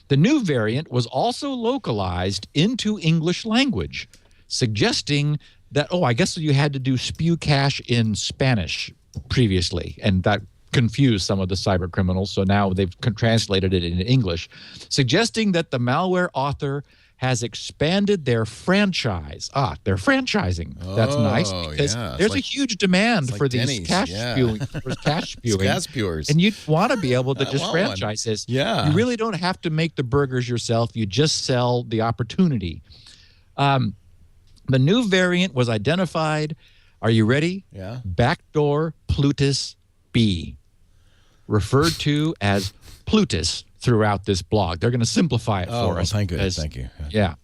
The new variant was also localized into English language, suggesting that, I guess you had to do spew cache in Spanish previously, and that confused some of the cyber criminals, so now they've translated it into English, suggesting that the malware author has expanded their franchise. They're franchising. That's nice, because there's a huge demand for these cash spewing, spewers. And you want to be able to just franchise this. Yeah. You really don't have to make the burgers yourself. You just sell the opportunity. The new variant was identified. Are you ready? Yeah. Backdoor Plutus B, referred to as Plutus throughout this blog. They're going to simplify it for us. Thank goodness. Thank you. Yeah.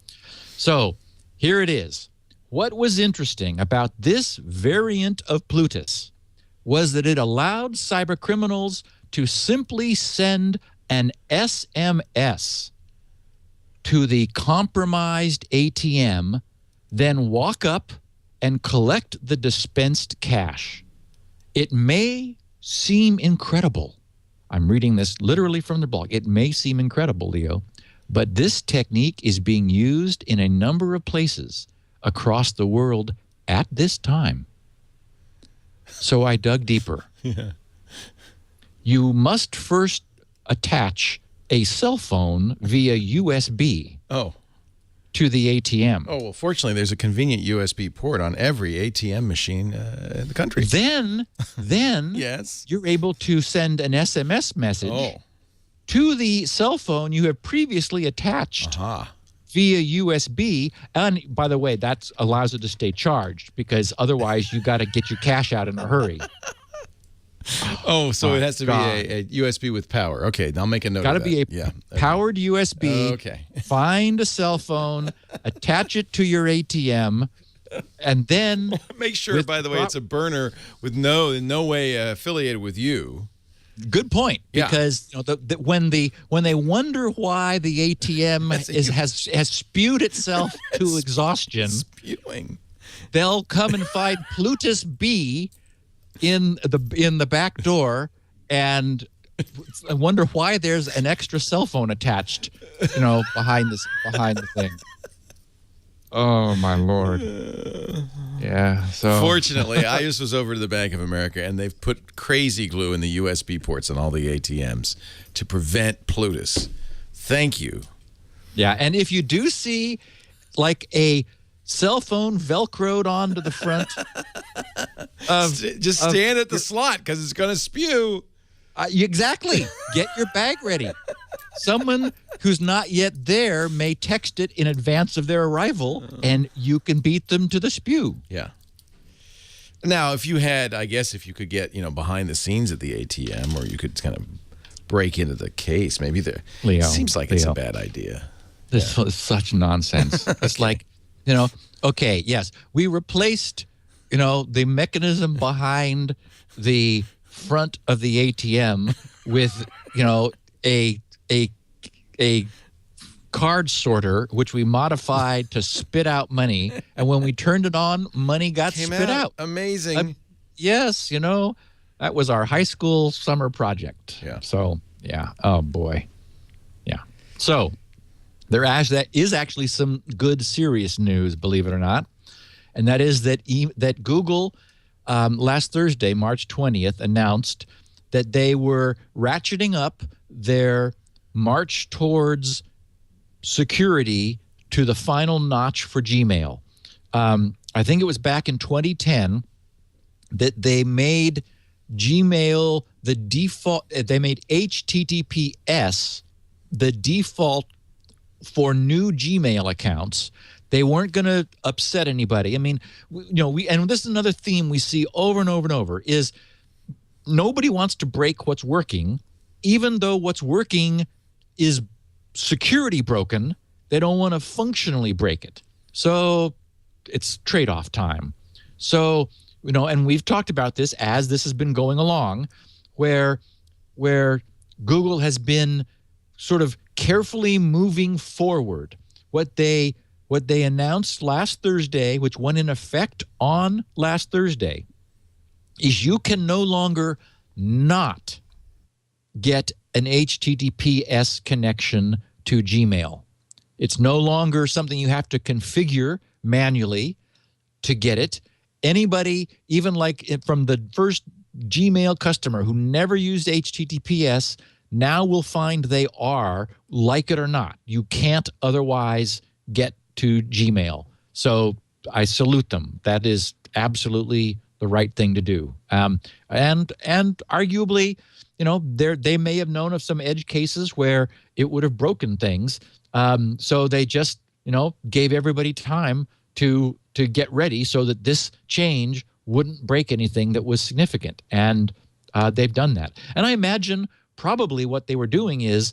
So here it is. What was interesting about this variant of Plutus was that it allowed cyber criminals to simply send an SMS to the compromised ATM, then walk up and collect the dispensed cash. It may seem incredible. I'm reading this literally from the blog. It may seem incredible, Leo, but this technique is being used in a number of places across the world at this time. So I dug deeper. Yeah. You must first attach a cell phone via USB to the ATM. Oh, well, fortunately, there's a convenient USB port on every ATM machine in the country. Then yes, you're able to send an SMS message to the cell phone you have previously attached via USB. And by the way, that allows it to stay charged, because otherwise you got to get your cash out in a hurry. So it has to be a USB with power. Okay, I'll make a note of that. Got to be a powered USB. Okay. Find a cell phone, attach it to your ATM, and then make sure, by the way, it's a burner with no way affiliated with you. Good point, because when they wonder why the ATM has spewed itself to exhaustion, they'll come and find Plutus B in the back door, and I wonder why there's an extra cell phone attached, behind the thing. Oh my Lord! Yeah. So fortunately, I just was over to the Bank of America, and they've put crazy glue in the USB ports on all the ATMs to prevent Plutus. Thank you. Yeah, and if you do see like a cell phone velcroed onto the front just stand at the slot, because it's going to spew. Exactly. Get your bag ready. someone who's not yet there may text it in advance of their arrival, and you can beat them to the spew. Yeah. Now, if you had, I guess, if you could get, behind the scenes at the ATM, or you could kind of break into the case, maybe there. Leo, seems like it's a bad idea. This is such nonsense. It's like, okay, yes, we replaced, the mechanism behind the front of the ATM with, a card sorter, which we modified to spit out money. And when we turned it on, money got spit out. Amazing. Yes, that was our high school summer project. Yeah. So, yeah. Oh, boy. Yeah. So that is actually some good, serious news, believe it or not. And that is that Google last Thursday, March 20th, announced that they were ratcheting up their march towards security to the final notch for Gmail. I think it was back in 2010 that they made Gmail the default. They made HTTPS the default for new Gmail accounts. They weren't going to upset anybody. I mean, and this is another theme we see over and over and over is nobody wants to break what's working, even though what's working is security broken. They don't want to functionally break it. So it's trade-off time. So, and we've talked about this as this has been going along, where Google has been sort of carefully moving forward. What they announced last Thursday, which went in effect on last Thursday, is you can no longer not get an HTTPS connection to Gmail. It's no longer something you have to configure manually to get it. Anybody, even like from the first Gmail customer who never used HTTPS, now will find they are, like it or not. You can't otherwise get to Gmail. So I salute them. That is absolutely the right thing to do. And arguably, they may have known of some edge cases where it would have broken things. So they just, gave everybody time to get ready so that this change wouldn't break anything that was significant. And they've done that. And I imagine probably what they were doing is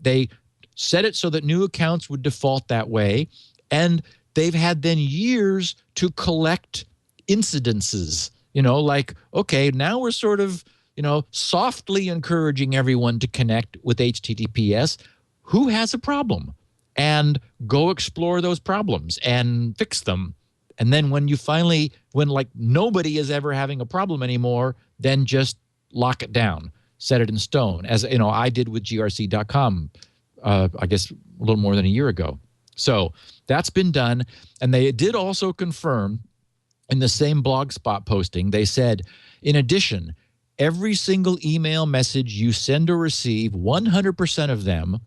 they set it so that new accounts would default that way. And they've had then years to collect incidences, like, okay, now we're sort of, softly encouraging everyone to connect with HTTPS. Who has a problem? And go explore those problems and fix them. And then when like nobody is ever having a problem anymore, then just lock it down, set it in stone, as I did with grc.com, I guess a little more than a year ago. So that's been done. And they did also confirm in the same Blogspot posting, they said, in addition, every single email message you send or receive, 100% of them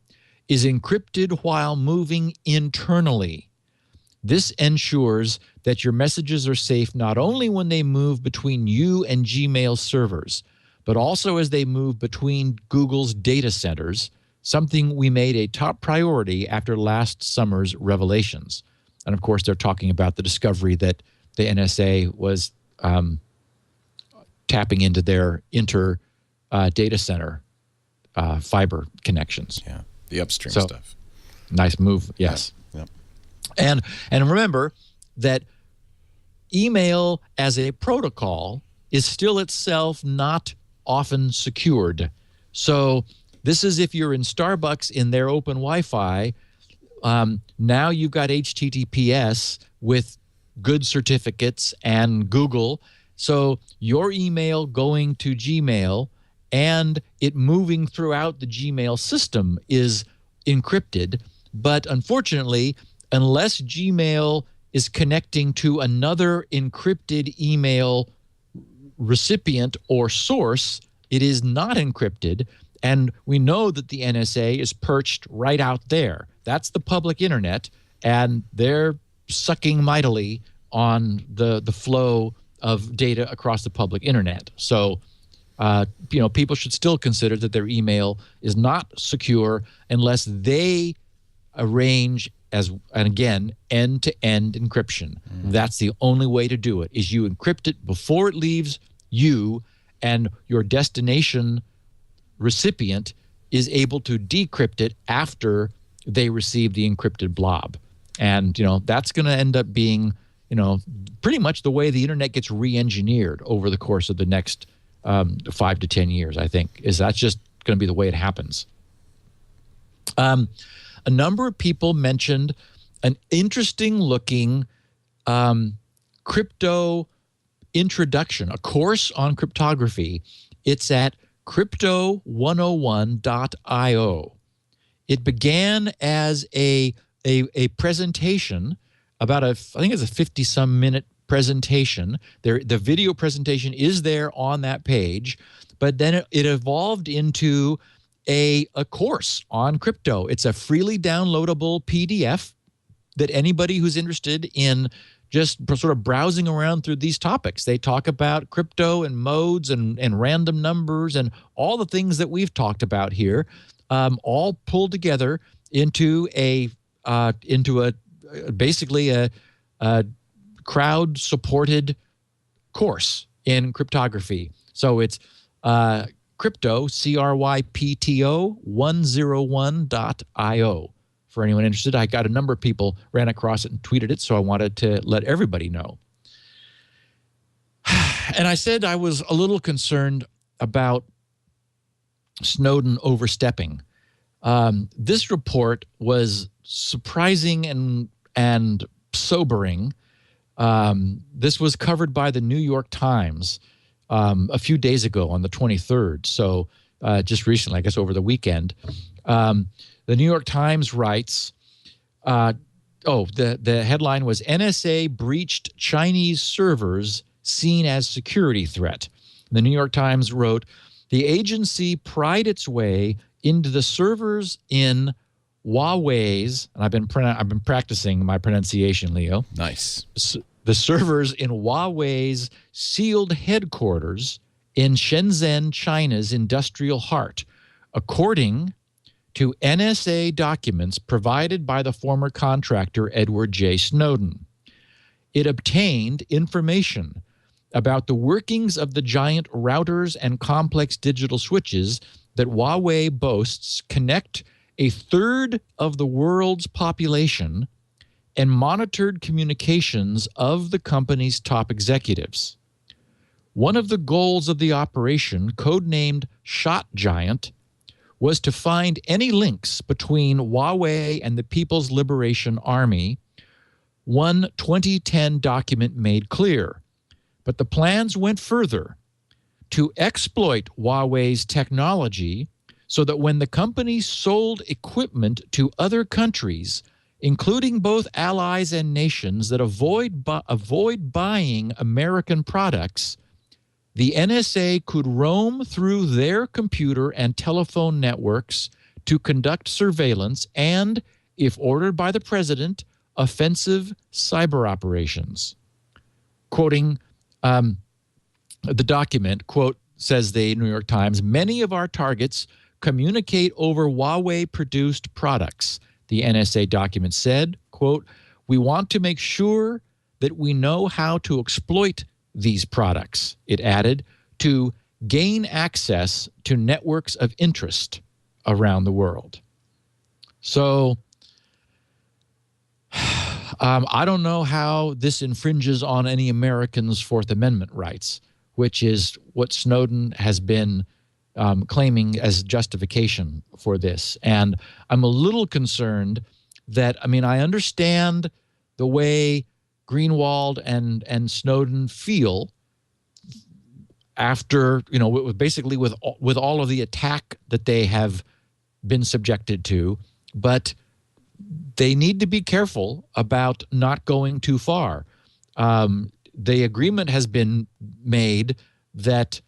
is encrypted while moving internally. This ensures that your messages are safe not only when they move between you and Gmail servers, but also as they move between Google's data centers, something we made a top priority after last summer's revelations. And of course, they're talking about the discovery that the NSA was tapping into their data center fiber connections. Yeah, the upstream stuff. Nice move, yes. Yeah. And remember that email as a protocol is still itself not often secured. So this is if you're in Starbucks in their open Wi-Fi, now you've got HTTPS with good certificates and Google. So your email going to Gmail and it moving throughout the Gmail system is encrypted. But unfortunately, unless Gmail is connecting to another encrypted email recipient or source, it is not encrypted. And we know that the NSA is perched right out there. That's the public internet, and they're sucking mightily on the flow of data across the public internet. So People should still consider that their email is not secure unless they arrange and again, end-to-end encryption. That's the only way to do it, is you encrypt it before it leaves you, and your destination recipient is able to decrypt it after they receive the encrypted blob. And, that's going to end up being, pretty much the way the internet gets re-engineered over the course of the next 5 to 10 years, I think, that's just going to be the way it happens. A number of people mentioned an interesting-looking crypto introduction, a course on cryptography. It's at crypto101.io. It began as a presentation about I think it's a 50-some minute presentation. The video presentation is there on that page, but then it evolved into a course on crypto. It's a freely downloadable PDF that anybody who's interested in just sort of browsing around through these topics. They talk about crypto and modes and random numbers and all the things that we've talked about here, all pulled together into basically a crowd-supported course in cryptography. So it's crypto, CRYPTO 101.io. For anyone interested, I got a number of people ran across it and tweeted it, so I wanted to let everybody know. And I said I was a little concerned about Snowden overstepping. This report was surprising and sobering. This was covered by the New York Times a few days ago on the 23rd, so just recently, I guess over the weekend. The New York Times writes, the headline was NSA breached Chinese servers seen as security threat. The New York Times wrote, the agency pried its way into the servers in Huawei's, and I've been practicing my pronunciation, Leo. Nice. The servers in Huawei's sealed headquarters in Shenzhen, China's industrial heart, according to NSA documents provided by the former contractor Edward J. Snowden. It obtained information about the workings of the giant routers and complex digital switches that Huawei boasts connect a third of the world's population and monitored communications of the company's top executives. One of the goals of the operation, codenamed Shot Giant, was to find any links between Huawei and the People's Liberation Army, one 2010 document made clear. But the plans went further to exploit Huawei's technology so that when the company sold equipment to other countries, including both allies and nations that avoid buying American products, the NSA could roam through their computer and telephone networks to conduct surveillance and, if ordered by the president, offensive cyber operations. Quoting the document, quote, says the New York Times, many of our targets communicate over Huawei-produced products. The NSA document said, quote, we want to make sure that we know how to exploit these products, it added, to gain access to networks of interest around the world. So I don't know how this infringes on any Americans' Fourth Amendment rights, which is what Snowden has been claiming as justification for this. And I'm a little concerned that, I understand the way Greenwald and Snowden feel after, basically with all of the attack that they have been subjected to, but they need to be careful about not going too far. The agreement has been made that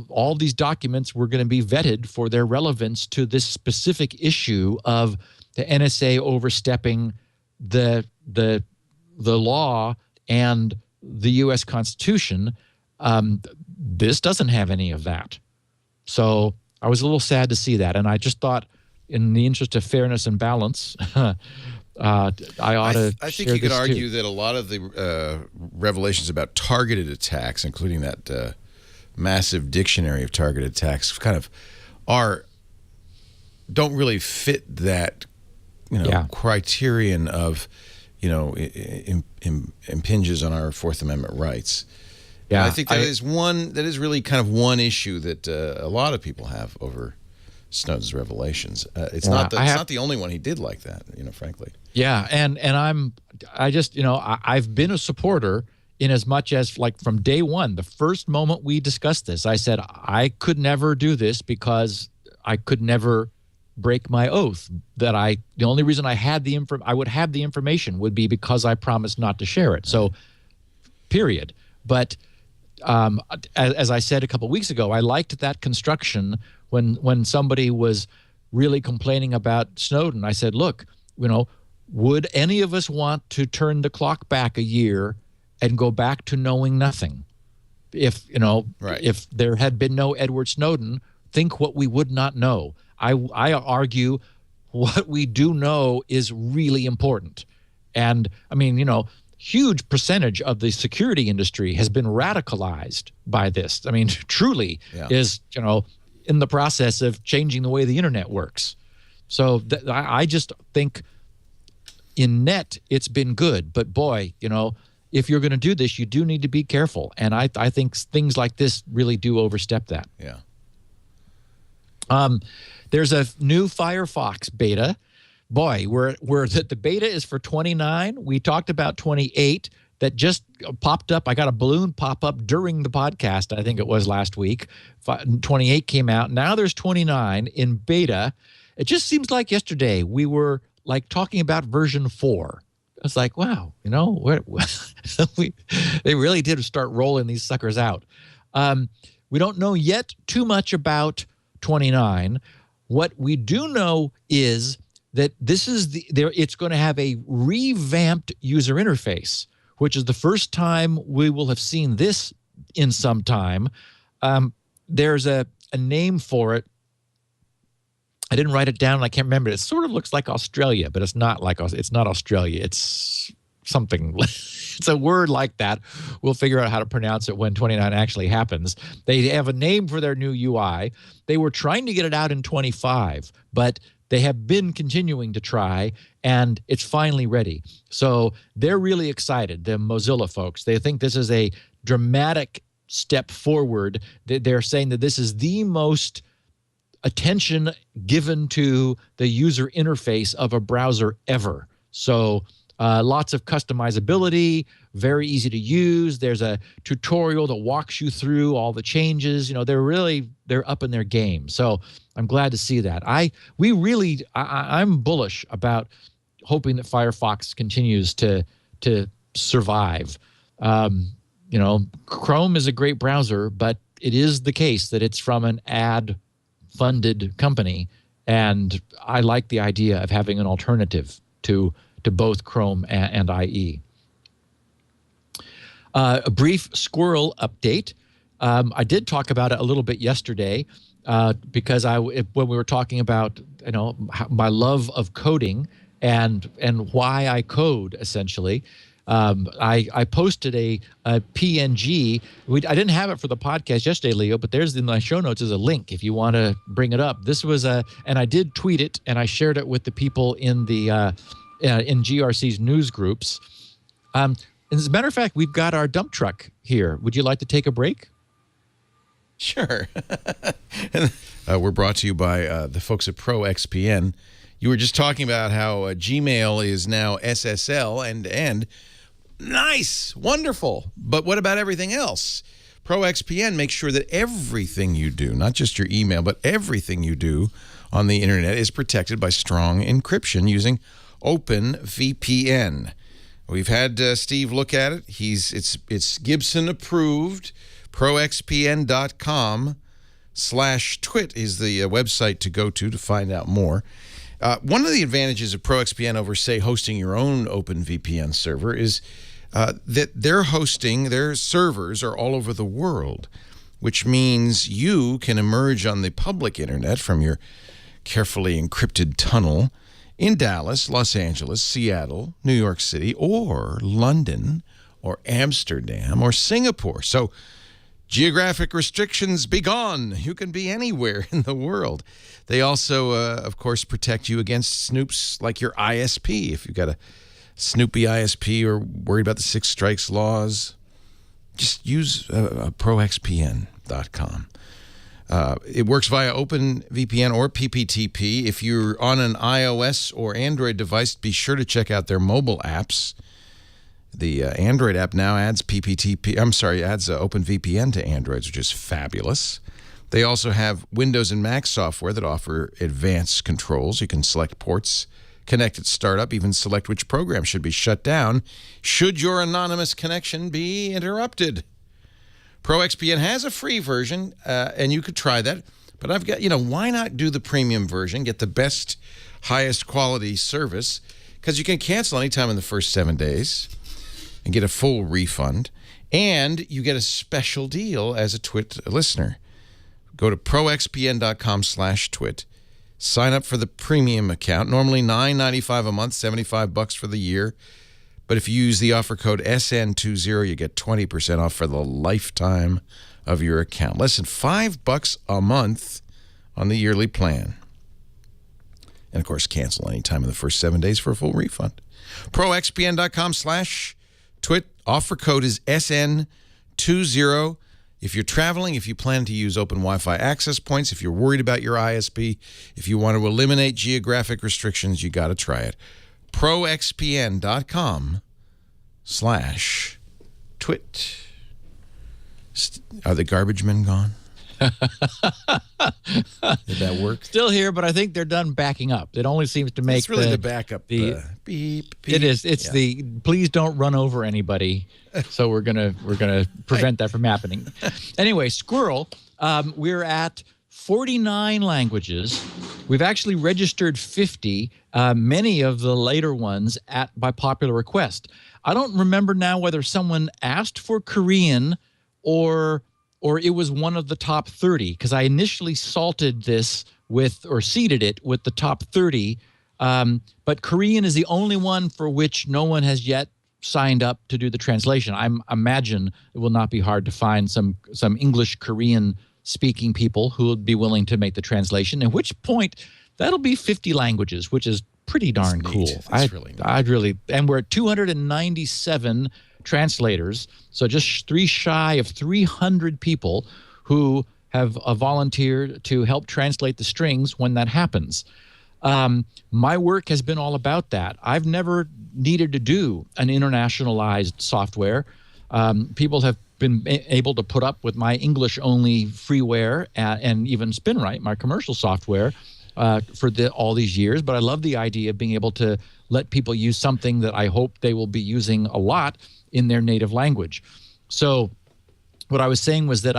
all these documents were going to be vetted for their relevance to this specific issue of the NSA overstepping the law and the U.S. Constitution This doesn't have any of that. So I was a little sad to see that. And I just thought, in the interest of fairness and balance, I think you could argue that a lot of the revelations about targeted attacks, including that massive dictionary of targeted attacks, kind of don't really fit that criterion of impinges on our Fourth Amendment rights. Yeah, and I think that is really kind of one issue that a lot of people have over Snowden's revelations. It's not the only one he did like that, frankly. Yeah, and I've been a supporter in as much as, like, from day one, the first moment we discussed this, I said I could never do this because I could never break my oath. That the only reason I would have the information would be because I promised not to share it. So, period. But as I said a couple of weeks ago, I liked that construction when somebody was really complaining about Snowden. I said, look, would any of us want to turn the clock back a year and go back to knowing nothing? If there had been no Edward Snowden, think what we would not know. I argue what we do know is really important. And I mean, huge percentage of the security industry has been radicalized by this. I mean, truly is, in the process of changing the way the internet works. So I just think in net, it's been good. But boy, if you're going to do this, you do need to be careful. And I think things like this really do overstep that. Yeah. There's a new Firefox beta. Boy, the beta is for 29. We talked about 28 that just popped up. I got a balloon pop up during the podcast, I think it was last week. 28 came out. Now there's 29 in beta. It just seems like yesterday we were like talking about version 4. I was like, wow, they really did start rolling these suckers out. We don't know yet too much about 29. What we do know is that this is it's going to have a revamped user interface, which is the first time we will have seen this in some time. There's a name for it. I didn't write it down, and I can't remember. It sort of looks like Australia, but it's not Australia. It's something. It's a word like that. We'll figure out how to pronounce it when 29 actually happens. They have a name for their new UI. They were trying to get it out in 25, but they have been continuing to try, and it's finally ready. So they're really excited, the Mozilla folks. They think this is a dramatic step forward. They're saying that this is the most attention given to the user interface of a browser ever. So lots of customizability, very easy to use. There's a tutorial that walks you through all the changes. They're up in their game. So I'm glad to see that. I'm bullish about hoping that Firefox continues to survive. Chrome is a great browser, but it is the case that it's from an ad-funded company, and I like the idea of having an alternative to both Chrome and IE. A brief squirrel update. I did talk about it a little bit yesterday because when we were talking about my love of coding and why I code essentially. I posted a PNG. I didn't have it for the podcast yesterday, Leo, but there's in my show notes is a link if you want to bring it up. This was and I did tweet it and I shared it with the people in the in GRC's news groups. As a matter of fact, we've got our dump truck here. Would you like to take a break? Sure. We're brought to you by the folks at ProXPN. You were just talking about how Gmail is now SSL and nice, wonderful. But what about everything else? ProXPN makes sure that everything you do, not just your email, but everything you do on the internet is protected by strong encryption using OpenVPN. We've had Steve look at it. It's Gibson approved. ProXPN.com/twit is the website to go to find out more. One of the advantages of ProXPN over, say, hosting your own OpenVPN server is that they're hosting, their servers are all over the world, which means you can emerge on the public internet from your carefully encrypted tunnel in Dallas, Los Angeles, Seattle, New York City, or London, or Amsterdam, or Singapore. So geographic restrictions be gone. You can be anywhere in the world. They also, of course, protect you against snoops like your ISP. If you've got a snoopy ISP or worried about the Six Strikes laws, just use proxpn.com. It works via OpenVPN or PPTP. If you're on an iOS or Android device, be sure to check out their mobile apps. The Android app now adds OpenVPN to Androids, which is fabulous. They also have Windows and Mac software that offer advanced controls. You can select ports, connect at startup, even select which program should be shut down should your anonymous connection be interrupted. ProXPN has a free version, and you could try that. But I've got, why not do the premium version, get the best, highest quality service, because you can cancel anytime in the first 7 days and get a full refund, and you get a special deal as a Twit listener. Go to proxpn.com/twit. Sign up for the premium account. Normally $9.95 a month, $75 for the year. But if you use the offer code SN20, you get 20% off for the lifetime of your account. Less than $5 a month on the yearly plan. And, of course, cancel anytime in the first 7 days for a full refund. proxpn.com/twit. Offer code is SN20. If you're traveling, if you plan to use open Wi-Fi access points, if you're worried about your ISP, if you want to eliminate geographic restrictions, you got to try it. proxpn.com/twit. Are the garbage men gone? Did that work? Still here, but I think they're done backing up. It only seems to make it's really the backup. Beep, beep. It is. It's the please don't run over anybody. So we're gonna prevent that from happening. Anyway, Squirrel, we're at 49 languages. We've actually registered 50. Many of the later ones by popular request. I don't remember now whether someone asked for Korean or it was one of the top 30, because I initially seeded it with the top 30. But Korean is the only one for which no one has yet signed up to do the translation. I imagine it will not be hard to find some English Korean speaking people who would be willing to make the translation, at which point that'll be 50 languages, which is pretty darn cool. That's really neat. And we're at 297 translators, so just shy of 300 people who have volunteered to help translate the strings when that happens. My work has been all about that. I've never needed to do an internationalized software. People have been able to put up with my English-only freeware and even SpinRite, my commercial software, for all these years. But I love the idea of being able to let people use something that I hope they will be using a lot in their native language. So what I was saying was that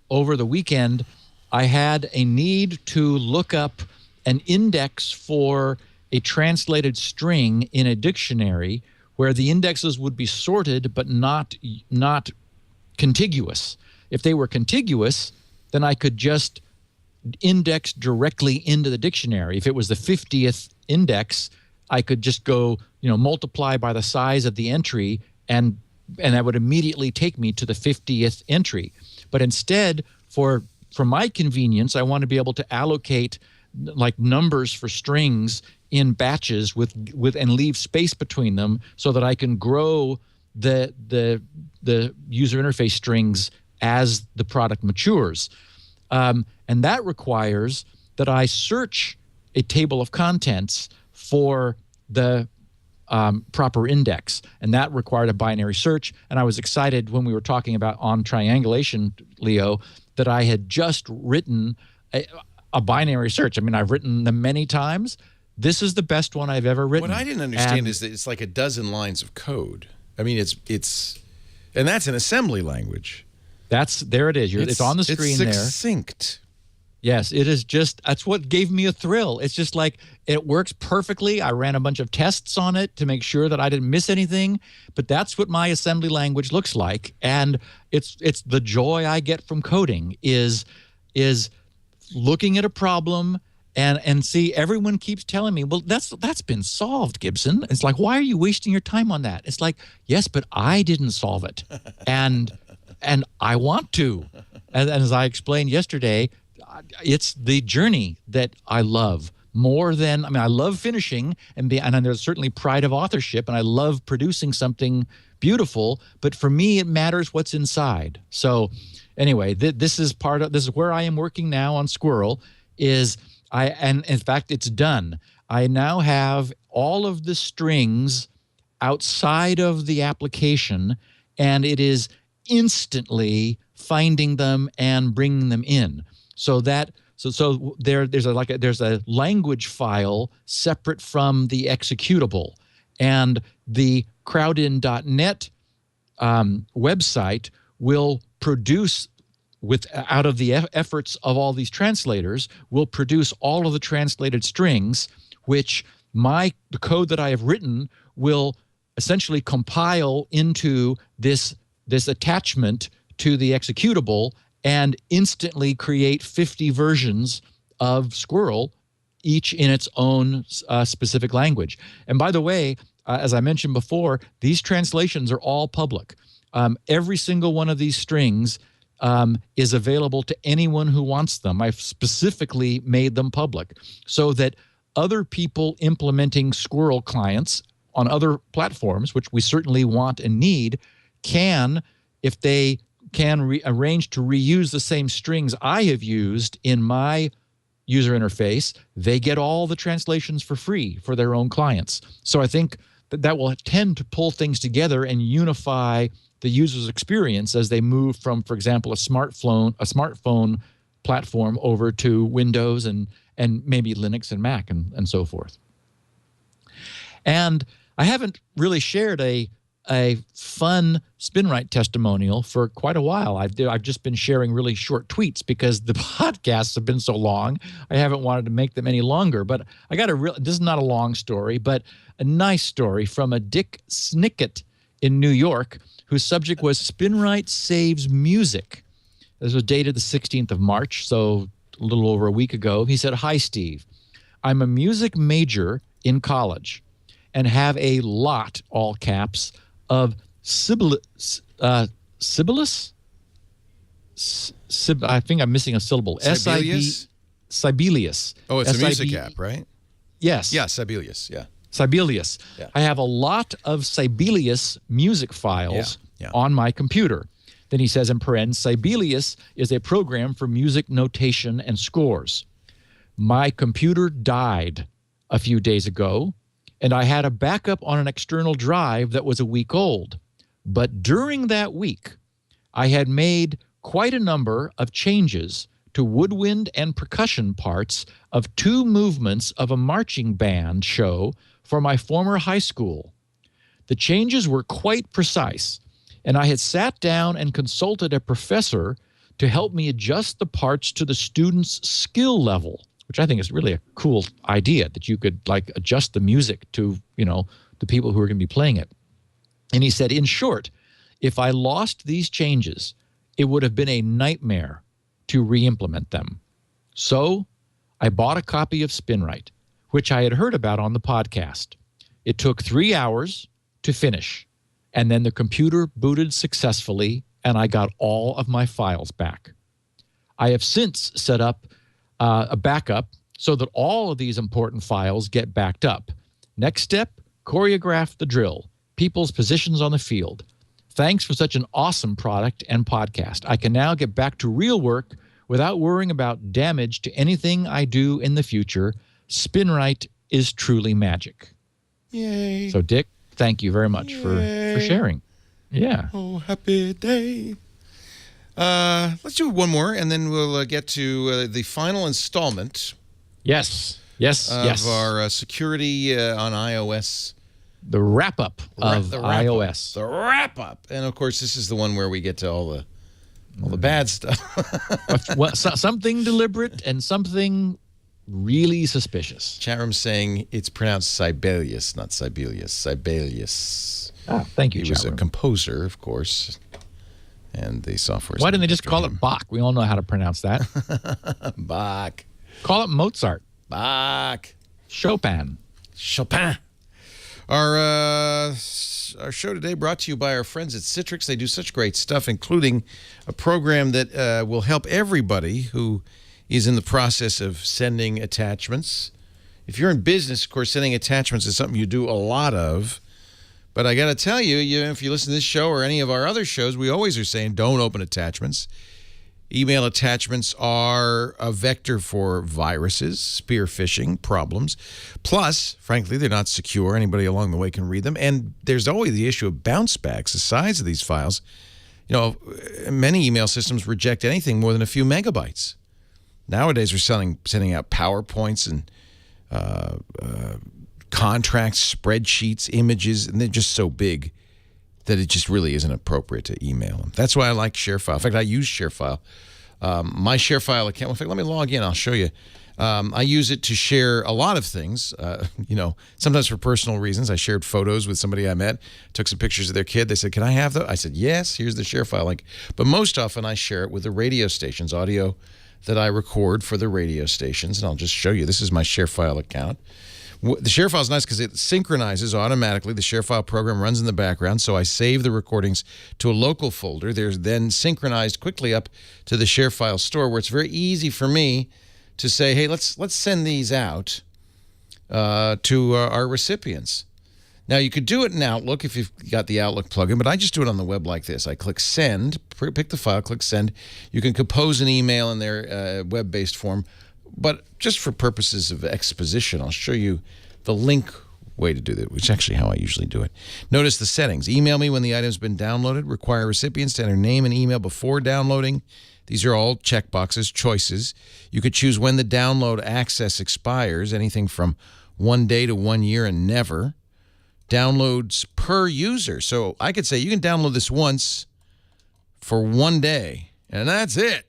over the weekend, I had a need to look up an index for a translated string in a dictionary where the indexes would be sorted but not contiguous. If they were contiguous, then I could just index directly into the dictionary. If it was the 50th index, I could just go, multiply by the size of the entry, and that would immediately take me to the 50th entry. But instead, for my convenience, I want to be able to allocate like numbers for strings in batches with and leave space between them so that I can grow the user interface strings as the product matures. And that requires that I search a table of contents for the proper index, and that required a binary search. And I was excited when we were talking about on triangulation, Leo, that I had just written a binary search. I mean, I've written them many times. This is the best one I've ever written. What I didn't understand is that it's like a dozen lines of code. I mean, it's and that's an assembly language. There it is. It's on the screen there. It's succinct. Yes, it is just, that's what gave me a thrill. It's just like, it works perfectly. I ran a bunch of tests on it to make sure that I didn't miss anything, but that's what my assembly language looks like. And it's the joy I get from coding is looking at a problem and see, everyone keeps telling me, well, that's been solved, Gibson. It's like, why are you wasting your time on that? It's like, yes, but I didn't solve it. And I want to. And as I explained yesterday, it's the journey that I love more than, I love finishing and there's certainly pride of authorship, and I love producing something beautiful, but for me, it matters what's inside. So anyway, this is where I am working now on Squirrel and in fact, it's done. I now have all of the strings outside of the application, and it is instantly finding them and bringing them in. So there's a language file separate from the executable, and the crowdin.net website will produce, out of the efforts of all these translators, will produce all of the translated strings, which the code that I have written will essentially compile into this attachment to the executable and instantly create 50 versions of Squirrel, each in its own specific language. And by the way, as I mentioned before, these translations are all public. Every single one of these strings is available to anyone who wants them. I've specifically made them public so that other people implementing Squirrel clients on other platforms, which we certainly want and need, can, if they can arrange to reuse the same strings I have used in my user interface, they get all the translations for free for their own clients. So I think that will tend to pull things together and unify the user's experience as they move from, for example, a smartphone platform over to Windows and maybe Linux and Mac and so forth. And I haven't really shared a fun SpinRite testimonial for quite a while. I've just been sharing really short tweets because the podcasts have been so long. I haven't wanted to make them any longer. But I got this is not a long story, but a nice story from a Dick Snicket in New York, whose subject was SpinRite Saves Music. This was dated the 16th of March, so a little over a week ago. He said, "Hi, Steve. I'm a music major in college and have a lot, all caps, of Sibelius. I think I'm missing a syllable. Sibelius? Sibelius. Oh, it's a music app, right? Yes. Yeah, Sibelius, yeah. Sibelius. Yeah. I have a lot of Sibelius music files on my computer." Then he says in parens, "Sibelius is a program for music notation and scores. My computer died a few days ago, and I had a backup on an external drive that was a week old. But during that week, I had made quite a number of changes to woodwind and percussion parts of 2 movements of a marching band show for my former high school. The changes were quite precise, and I had sat down and consulted a professor to help me adjust the parts to the student's skill level," which I think is really a cool idea, that you could like adjust the music to, the people who are going to be playing it. And he said, "In short, if I lost these changes, it would have been a nightmare to re-implement them. So I bought a copy of SpinRite, which I had heard about on the podcast. It took 3 hours to finish, and then the computer booted successfully, and I got all of my files back. I have since set up a backup so that all of these important files get backed up. Next step, choreograph the drill, people's positions on the field. Thanks for such an awesome product and podcast. I can now get back to real work without worrying about damage to anything I do in the future. SpinRite is truly magic." Yay. So, Dick, thank you very much for sharing. Yeah. Oh, happy day. Let's do one more, and then we'll get to the final installment. Yes. Of our security on iOS. The wrap-up of iOS. The wrap-up. And, of course, this is the one where we get to all All the bad stuff. Well, something deliberate and something really suspicious. Chat room saying it's pronounced Sibelius, not Sibelius. Sibelius. Ah, thank you, He was a composer, of course. And the software. Why didn't they just call it Bach? We all know how to pronounce that. Bach. Call it Mozart. Bach. Chopin. Our show today brought to you by our friends at Citrix. They do such great stuff, including a program that will help everybody who is in the process of sending attachments. If you're in business, of course, sending attachments is something you do a lot of. But I got to tell you, if you listen to this show or any of our other shows, we always are saying don't open attachments. Email attachments are a vector for viruses, spear phishing problems. Plus, frankly, they're not secure. Anybody along the way can read them. And there's always the issue of bounce backs, the size of these files. Many email systems reject anything more than a few megabytes. Nowadays, we're sending out PowerPoints and contracts, spreadsheets, images, and they're just so big that it just really isn't appropriate to email them. That's why I like ShareFile. In fact, I use ShareFile. My ShareFile account, in fact, let me log in. I'll show you. I use it to share a lot of things, sometimes for personal reasons. I shared photos with somebody I met, took some pictures of their kid. They said, can I have those? I said, yes, here's the ShareFile link. But most often I share it with the radio stations, audio that I record for the radio stations. And I'll just show you. This is my ShareFile account. The ShareFile is nice because it synchronizes automatically. The ShareFile program runs in the background, so I save the recordings to a local folder. They're then synchronized quickly up to the ShareFile store, where it's very easy for me to say, hey, let's send these out to our recipients. Now, you could do it in Outlook if you've got the Outlook plugin, but I just do it on the web like this. I click Send, pick the file, click Send. You can compose an email in their web-based form. But just for purposes of exposition, I'll show you the link way to do that, which is actually how I usually do it. Notice the settings. Email me when the item's been downloaded. Require recipients to enter name and email before downloading. These are all checkboxes, choices. You could choose when the download access expires, anything from 1 day to 1 year and never. Downloads per user. So I could say you can download this once for 1 day, and that's it.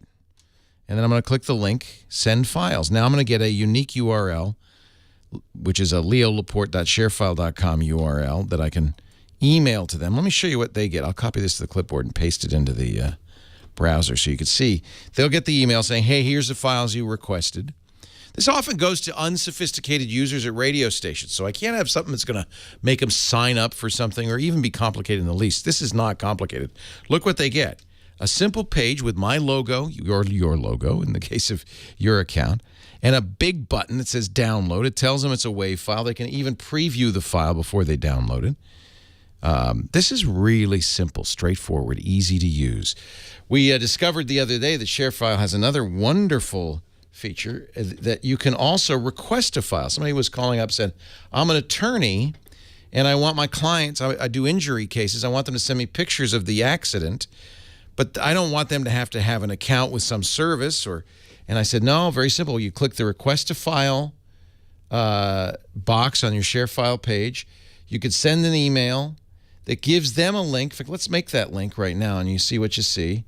And then I'm going to click the link, Send Files. Now I'm going to get a unique URL, which is a leolaporte.sharefile.com URL that I can email to them. Let me show you what they get. I'll copy this to the clipboard and paste it into the browser so you can see. They'll get the email saying, hey, here's the files you requested. This often goes to unsophisticated users at radio stations, so I can't have something that's going to make them sign up for something or even be complicated in the least. This is not complicated. Look what they get. A simple page with my logo, your logo in the case of your account, and a big button that says download. It tells them it's a WAV file. They can even preview the file before they download it. This is really simple, straightforward, easy to use. We discovered the other day that ShareFile has another wonderful feature that you can also request a file. Somebody was calling up and said, I'm an attorney and I want my clients, I do injury cases, I want them to send me pictures of the accident. But I don't want them to have an account with some service. And I said, no, very simple. You click the Request a File box on your ShareFile page. You could send an email that gives them a link. In fact, let's make that link right now, and you see what you see.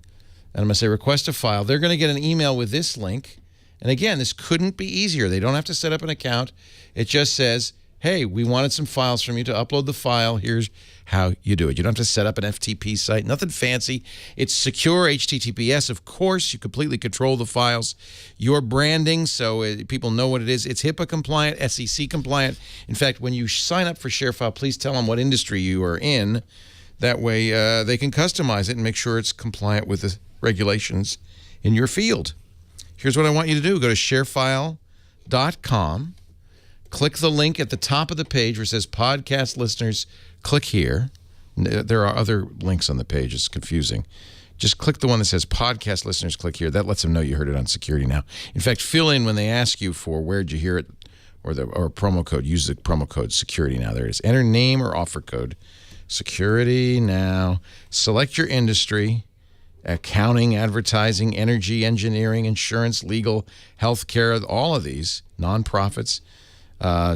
And I'm going to say Request a File. They're going to get an email with this link. And again, this couldn't be easier. They don't have to set up an account. It just says, hey, we wanted some files from you to upload the file. Here's how you do it. You don't have to set up an FTP site, nothing fancy. It's secure HTTPS, of course. You completely control the files. Your branding, so people know what it is. It's HIPAA compliant, SEC compliant. In fact, when you sign up for ShareFile, please tell them what industry you are in. That way they can customize it and make sure it's compliant with the regulations in your field. Here's what I want you to do. Go to sharefile.com. Click the link at the top of the page where it says podcast listeners. Click here. There are other links on the page. It's confusing. Just click the one that says podcast listeners. Click here. That lets them know you heard it on Security Now. In fact, fill in when they ask you for where'd you hear it or promo code. Use the promo code Security Now. There it is. Enter name or offer code. Security Now. Select your industry. Accounting, advertising, energy, engineering, insurance, legal, healthcare, all of these, nonprofits.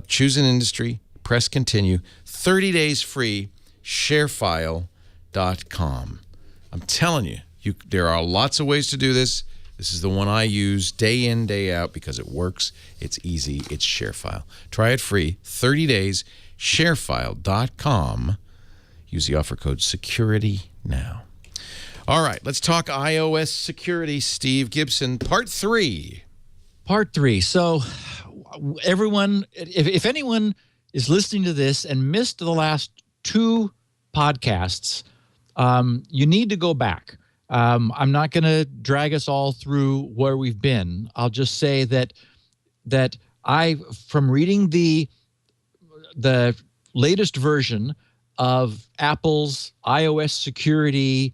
Choose an industry, press continue, 30 days free, sharefile.com. I'm telling you, There are lots of ways to do this. This is the one I use day in, day out because it works. It's easy. It's ShareFile. Try it free. 30 days. ShareFile.com. Use the offer code SECURITY now. All right, let's talk iOS security. Steve Gibson, part 3. Part 3. So everyone, if anyone is listening to this and missed the last 2 podcasts, you need to go back. I'm not going to drag us all through where we've been. I'll just say that from reading the latest version of Apple's iOS security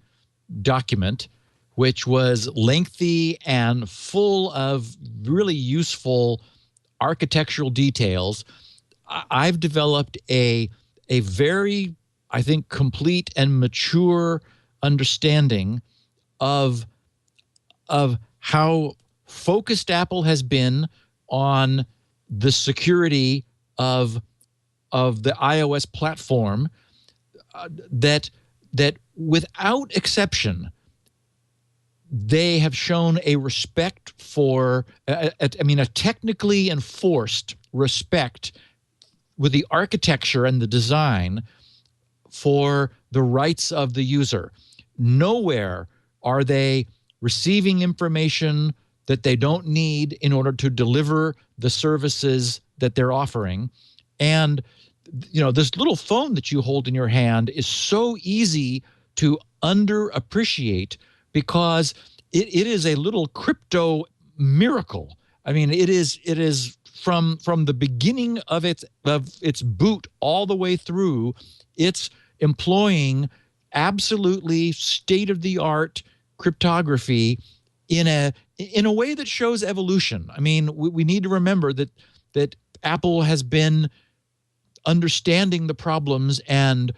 document, which was lengthy and full of really useful architectural details, I've developed a very, I think, complete and mature understanding of how focused Apple has been on the security of the iOS platform, that without exception, they have shown a respect for, a technically enforced respect with the architecture and the design for the rights of the user. Nowhere are they receiving information that they don't need in order to deliver the services that they're offering. And this little phone that you hold in your hand is so easy to underappreciate because it is a little crypto miracle. I mean, it is from the beginning of its boot all the way through. It's employing absolutely state-of-the-art cryptography in a way that shows evolution. I mean, we need to remember that Apple has been understanding the problems and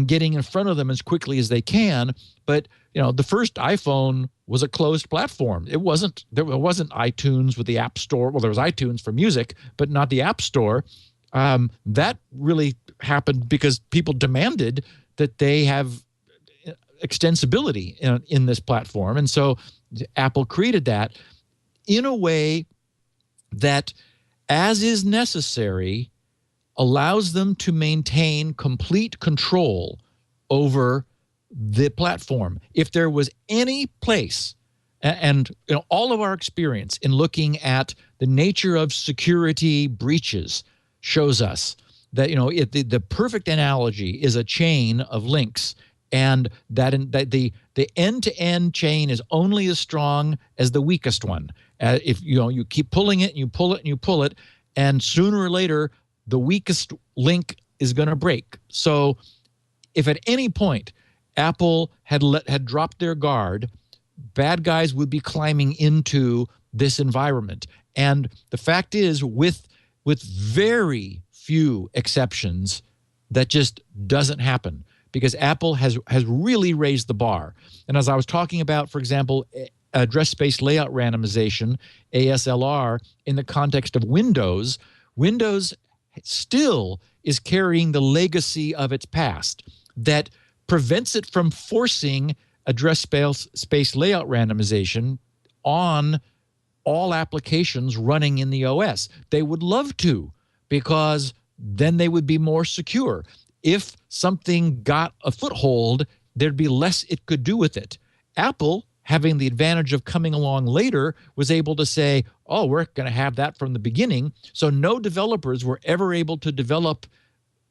getting in front of them as quickly as they can. But the first iPhone was a closed platform. There wasn't iTunes with the App Store. Well, there was iTunes for music, but not the App Store. That really happened because people demanded that they have extensibility in this platform. And so Apple created that in a way that, as is necessary, allows them to maintain complete control over the platform. If there was any place, and all of our experience in looking at the nature of security breaches shows us that the perfect analogy is a chain of links, and that the end-to-end chain is only as strong as the weakest one. If you keep pulling it and you pull it and you pull it, and sooner or later the weakest link is going to break. So if at any point Apple had dropped their guard, bad guys would be climbing into this environment. And the fact is, with very few exceptions, that just doesn't happen because Apple has really raised the bar. And as I was talking about, for example, address space layout randomization, ASLR, in the context of Windows still is carrying the legacy of its past that prevents it from forcing address space layout randomization on all applications running in the OS. They would love to, because then they would be more secure. If something got a foothold, there'd be less it could do with it. Apple, having the advantage of coming along later, was able to say, oh, we're going to have that from the beginning. So no developers were ever able to develop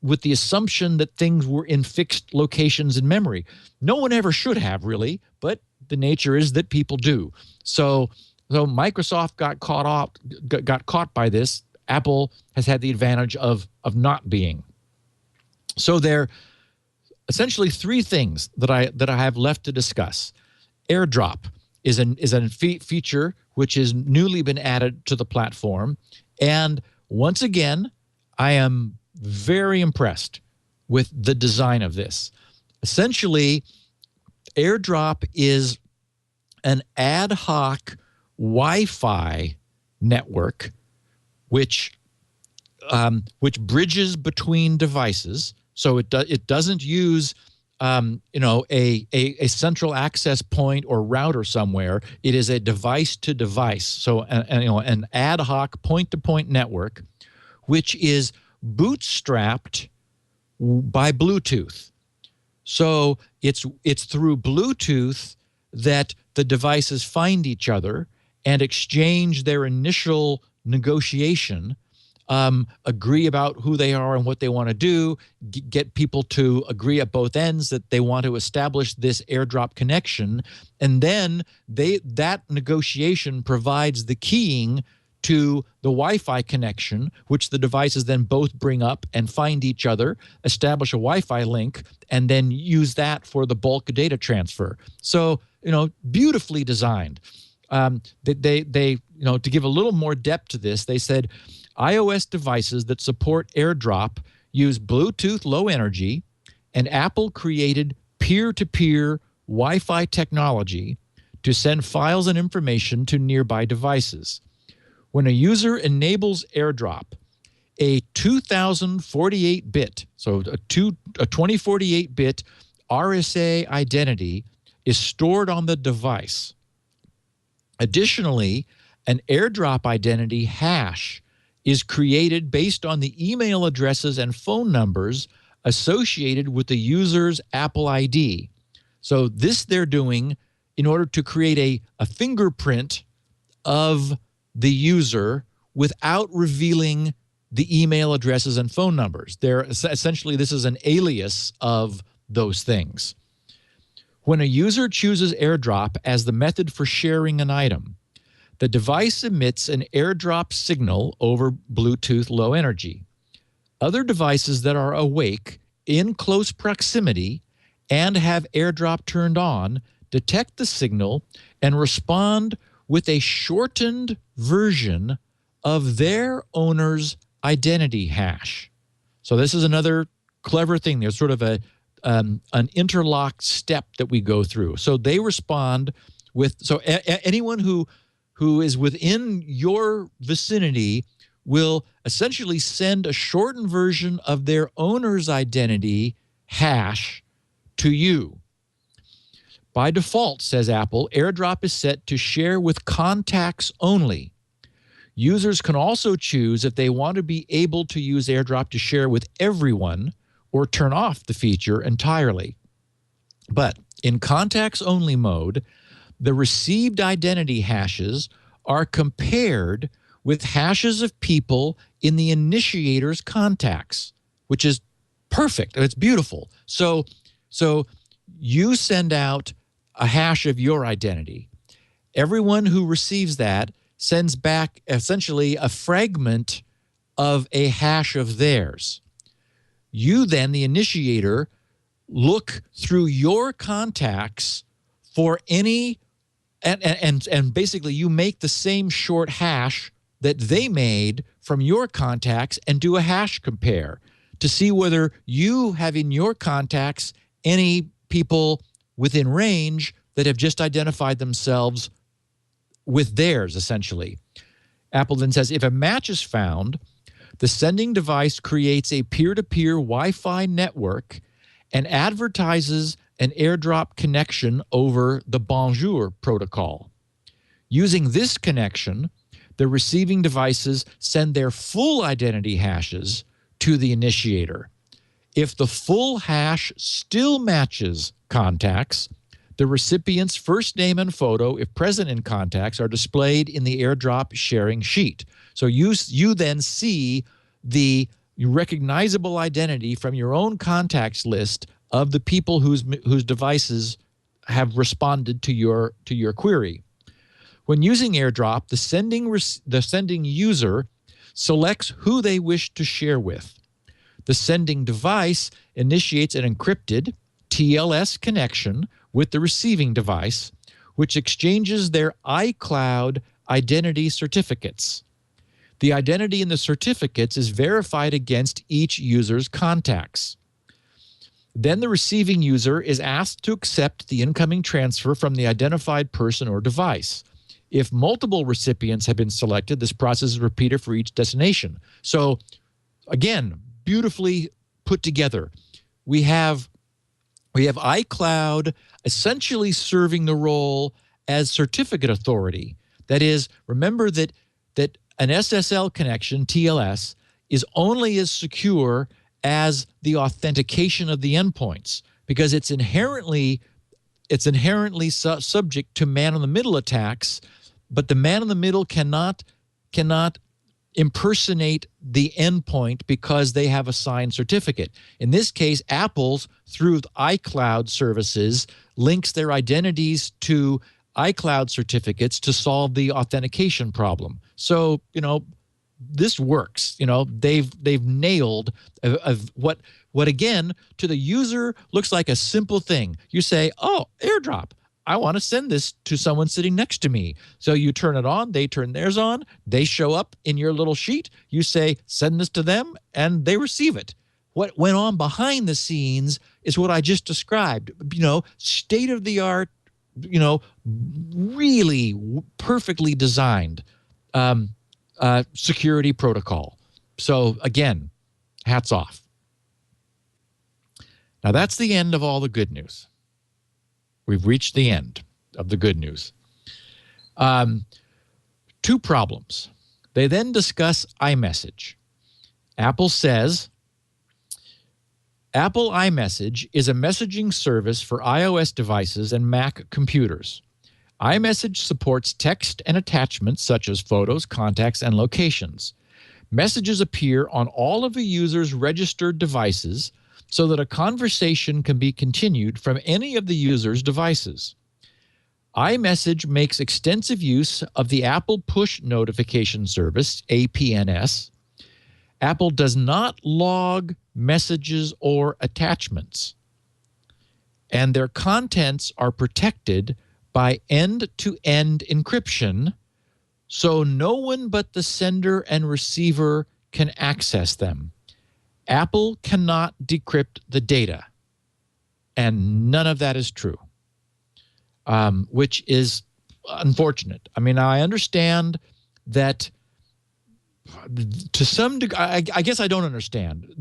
with the assumption that things were in fixed locations in memory. No one ever should have, really, but the nature is that people do. So Microsoft got caught by this. Apple has had the advantage of not being. So there are essentially 3 things that I have left to discuss. AirDrop is a feature which has newly been added to the platform. And once again, I am very impressed with the design of this. Essentially, AirDrop is an ad hoc Wi-Fi network which bridges between devices. So it doesn't use a central access point or router somewhere. It is a device to device. So an ad hoc point to point network, which is bootstrapped by Bluetooth. So it's through Bluetooth that the devices find each other and exchange their initial negotiation, agree about who they are and what they want to do, get people to agree at both ends that they want to establish this AirDrop connection, and then that negotiation provides the keying to the Wi-Fi connection, which the devices then both bring up and find each other, establish a Wi-Fi link, and then use that for the bulk data transfer. So, beautifully designed. They to give a little more depth to this, they said iOS devices that support AirDrop use Bluetooth Low Energy, and Apple created peer-to-peer Wi-Fi technology to send files and information to nearby devices. When a user enables AirDrop, a 2048-bit, so a 2048-bit RSA identity is stored on the device. Additionally, an AirDrop identity hash is created based on the email addresses and phone numbers associated with the user's Apple ID. So this they're doing in order to create a fingerprint of the user without revealing the email addresses and phone numbers. Essentially, this is an alias of those things. When a user chooses AirDrop as the method for sharing an item, the device emits an AirDrop signal over Bluetooth Low Energy. Other devices that are awake in close proximity and have AirDrop turned on detect the signal and respond with a shortened version of their owner's identity hash. So this is another clever thing. There's sort of an interlocked step that we go through. So they respond with, anyone who is within your vicinity will essentially send a shortened version of their owner's identity hash to you. By default, says Apple, AirDrop is set to share with contacts only. Users can also choose if they want to be able to use AirDrop to share with everyone or turn off the feature entirely. But in contacts-only mode, the received identity hashes are compared with hashes of people in the initiator's contacts, which is perfect. It's beautiful. So you send out a hash of your identity. Everyone who receives that sends back essentially a fragment of a hash of theirs. You then, the initiator, look through your contacts for any, and basically you make the same short hash that they made from your contacts and do a hash compare to see whether you have in your contacts any people within range that have just identified themselves with theirs, essentially. Apple then says, if a match is found, the sending device creates a peer-to-peer Wi-Fi network and advertises an AirDrop connection over the Bonjour protocol. Using this connection, the receiving devices send their full identity hashes to the initiator. If the full hash still matches contacts, the recipient's first name and photo, if present in contacts, are displayed in the AirDrop sharing sheet. So you then see the recognizable identity from your own contacts list of the people whose devices have responded to your query. When using AirDrop, the sending user selects who they wish to share with. The sending device initiates an encrypted TLS connection with the receiving device, which exchanges their iCloud identity certificates. The identity in the certificates is verified against each user's contacts. Then the receiving user is asked to accept the incoming transfer from the identified person or device. If multiple recipients have been selected, this process is repeated for each destination. So, again, beautifully put together. We have We have iCloud essentially serving the role as certificate authority. That is, remember that an SSL connection, TLS, is only as secure as the authentication of the endpoints, because it's inherently subject to man-in-the-middle attacks, but the man-in-the-middle cannot impersonate the endpoint because they have a signed certificate. In this case, Apple's, through iCloud services, links their identities to iCloud certificates to solve the authentication problem. So, this works. They've nailed what again, to the user looks like a simple thing. You say, oh, AirDrop, I want to send this to someone sitting next to me. So you turn it on, they turn theirs on, they show up in your little sheet. You say, send this to them, and they receive it. What went on behind the scenes is what I just described. State of the art, really perfectly designed security protocol. So again, hats off. Now that's the end of all the good news. We've reached the end of the good news. Two problems. They then discuss iMessage. Apple says, Apple iMessage is a messaging service for iOS devices and Mac computers. iMessage supports text and attachments such as photos, contacts, and locations. Messages appear on all of a user's registered devices so that a conversation can be continued from any of the user's devices. iMessage makes extensive use of the Apple Push Notification Service, APNS. Apple does not log messages or attachments, and their contents are protected by end-to-end encryption, so no one but the sender and receiver can access them. Apple cannot decrypt the data, and none of that is true, which is unfortunate. I mean, I understand that to some degree. I guess I don't understand.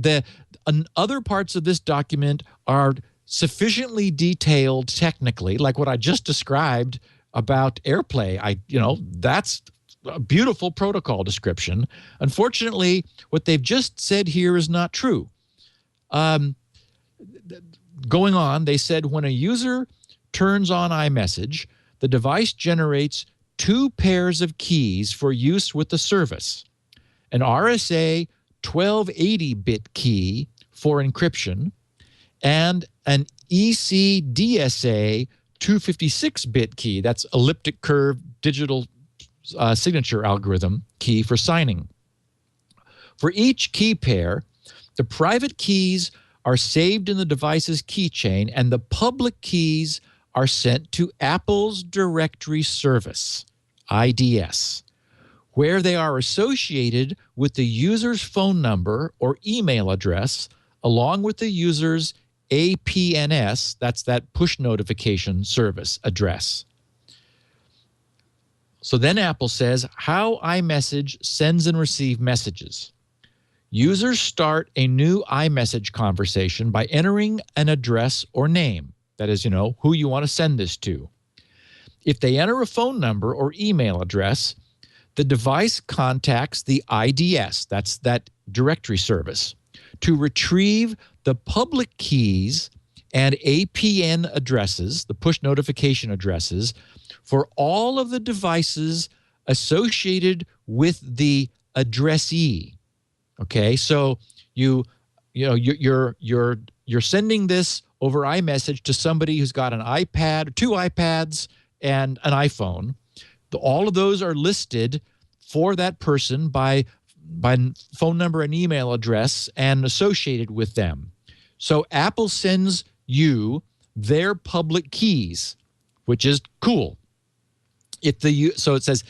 Other parts of this document are sufficiently detailed technically, like what I just described about AirPlay. That's a beautiful protocol description. Unfortunately, what they've just said here is not true. Going on, they said when a user turns on iMessage, the device generates 2 pairs of keys for use with the service: an RSA 1280-bit key for encryption and an ECDSA 256-bit key. That's elliptic curve digital signature algorithm key for signing. For each key pair, the private keys are saved in the device's keychain, and the public keys are sent to Apple's directory service, IDS, where they are associated with the user's phone number or email address, along with the user's APNS, that's that push notification service address. So then Apple says how iMessage sends and receives messages. Users start a new iMessage conversation by entering an address or name. That is, who you want to send this to. If they enter a phone number or email address, the device contacts the IDS, that's that directory service, to retrieve the public keys and APN addresses, the push notification addresses, for all of the devices associated with the addressee. Okay, so you're sending this over iMessage to somebody who's got an iPad, 2 iPads, and an iPhone. All of those are listed for that person by phone number and email address and associated with them. So Apple sends you their public keys, which is cool. So it says,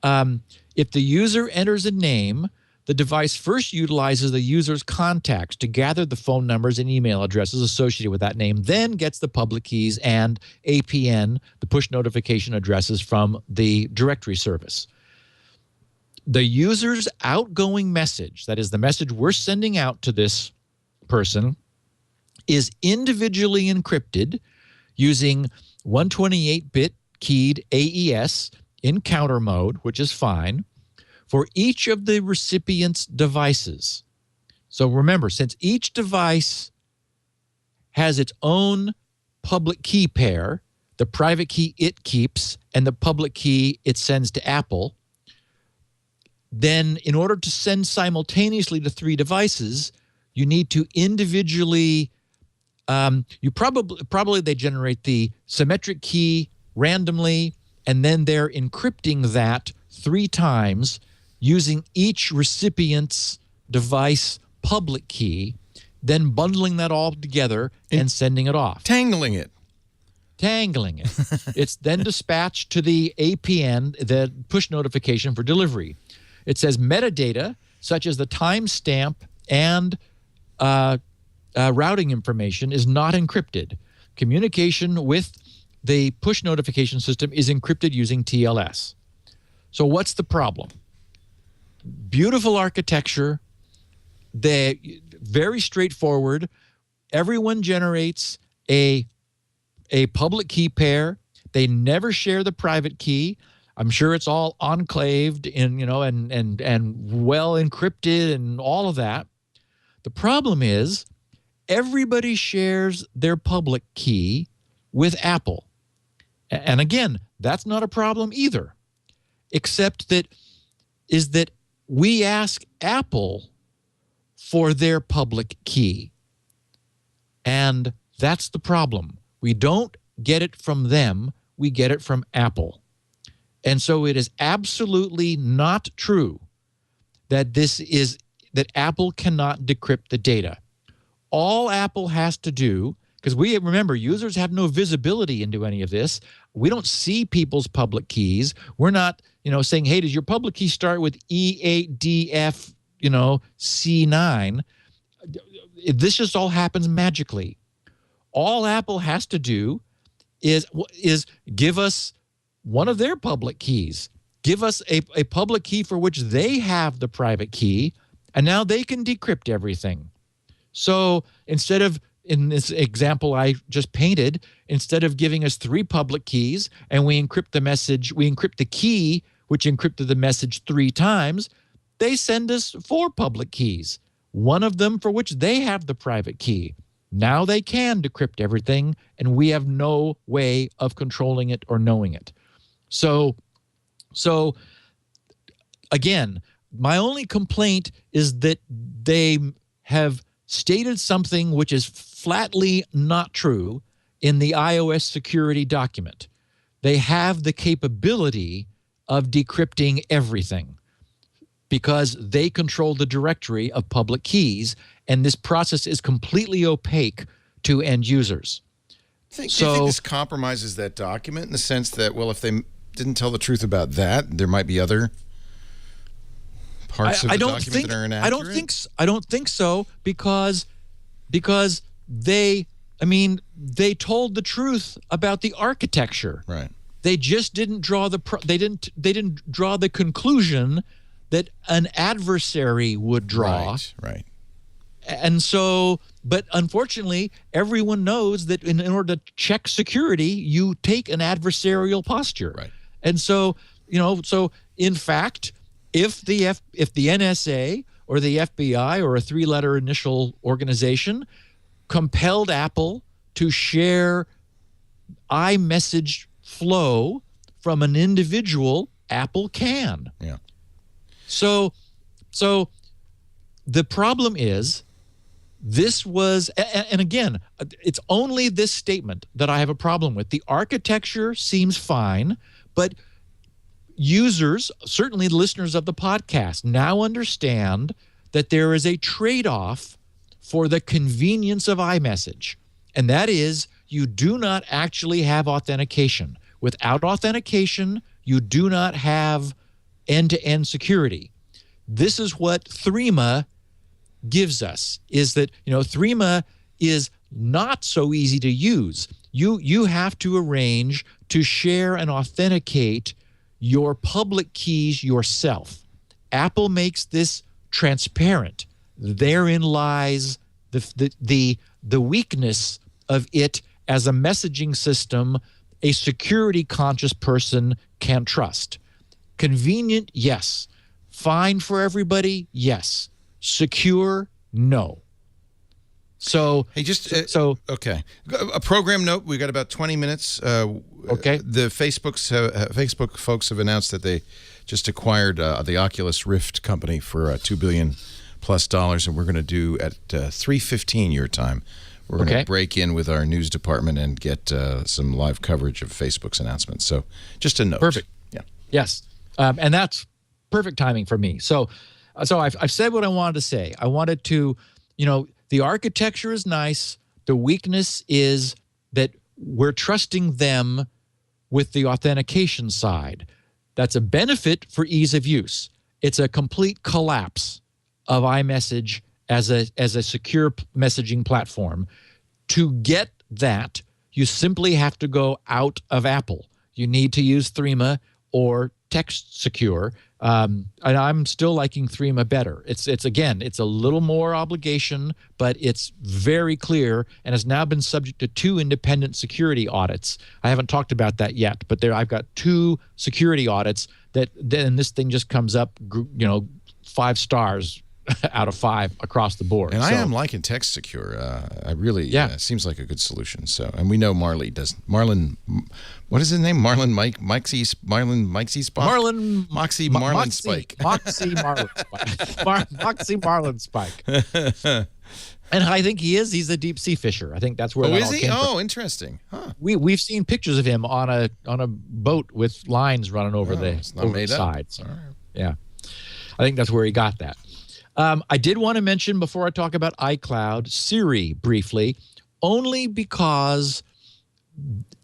if the user enters a name, the device first utilizes the user's contacts to gather the phone numbers and email addresses associated with that name, then gets the public keys and APN, the push notification addresses from the directory service. The user's outgoing message, that is the message we're sending out to this person, is individually encrypted using 128-bit keyed AES in counter mode, which is fine, for each of the recipient's devices. So remember, since each device has its own public key pair, the private key it keeps and the public key it sends to Apple, then in order to send simultaneously to 3 devices, you need to individually, probably they generate the symmetric key randomly, and then they're encrypting that 3 times using each recipient's device public key, then bundling that all together and sending it off. Tangling it. It's then dispatched to the APN, the push notification for delivery. It says metadata, such as the timestamp and routing information, is not encrypted. Communication with the push notification system is encrypted using TLS. So what's the problem? Beautiful architecture. They're very straightforward. Everyone generates a public key pair. They never share the private key. I'm sure it's all enclaved and well encrypted and all of that. The problem is everybody shares their public key with Apple. And again, that's not a problem either, except that we ask Apple for their public key. And that's the problem. We don't get it from them, we get it from Apple. And so it is absolutely not true that that Apple cannot decrypt the data. All Apple has to do, because remember, users have no visibility into any of this. We don't see people's public keys. We're not, saying, hey, does your public key start with E8DF, C9? This just all happens magically. All Apple has to do is give us one of their public keys, give us a public key for which they have the private key, and now they can decrypt everything. So instead of, in this example I just painted, instead of giving us 3 public keys and we encrypt the message, we encrypt the key, which encrypted the message 3 times, they send us 4 public keys, one of them for which they have the private key. Now they can decrypt everything, and we have no way of controlling it or knowing it. So again, my only complaint is that they have stated something which is flatly not true in the iOS security document. They have the capability of decrypting everything because they control the directory of public keys, and this process is completely opaque to end users. Do you think this compromises that document in the sense that, well, if they didn't tell the truth about that, there might be other parts of the document that are inaccurate? I don't think so because they told the truth about the architecture. Right. They just didn't draw they didn't draw the conclusion that an adversary would draw. Right. And so, but unfortunately, everyone knows that in order to check security, you take an adversarial posture. Right. And so, so in fact, if the NSA or the FBI or a 3-letter initial organization compelled Apple to share iMessage flow from an individual, Apple can. Yeah. So the problem is, this was, and again, it's only this statement that I have a problem with. The architecture seems fine, but users, certainly listeners of the podcast, now understand that there is a trade-off for the convenience of iMessage, and that is you do not actually have authentication. Without authentication, you do not have end-to-end security. This is what Threema gives us, is that Threema is not so easy to use. You have to arrange to share and authenticate your public keys yourself. Apple makes this transparent. Therein lies the the weakness of it as a messaging system a security conscious person can trust. Convenient, yes. Fine for everybody, yes. Secure, no. So hey, just okay. A program note. We got about 20 minutes. Okay. The Facebook folks have announced that they just acquired the Oculus Rift company for $2 billion plus, and we're going to do at 3:15 your time. We're going to break in with our news department and get some live coverage of Facebook's announcement. So just a note. Perfect. Yeah. Yes. And that's perfect timing for me. So I've said what I wanted to say. I wanted to, the architecture is nice. The weakness is that we're trusting them with the authentication side. That's a benefit for ease of use. It's a complete collapse of iMessage as a secure messaging platform. To get that, you simply have to go out of Apple. You need to use Threema or Text Secure. And I'm still liking Threema better. It's a little more obligation, but it's very clear and has now been subject to 2 independent security audits. I haven't talked about that yet, but I've got 2 security audits that then this thing just comes up, 5 stars out of 5 across the board. And I am liking Text Secure. I really, seems like a good solution. So, and we know Marley does. Marlon, what is his name? Marlon Moxie Spike. Moxie Marlon Spike. Moxie Marlon Spike. And I think he's a deep sea fisher. I think that's where. Oh, is he? Oh, interesting. Huh. We've seen pictures of him on a boat with lines running over the side. So, yeah, I think that's where he got that. I did want to mention before I talk about iCloud, Siri briefly, only because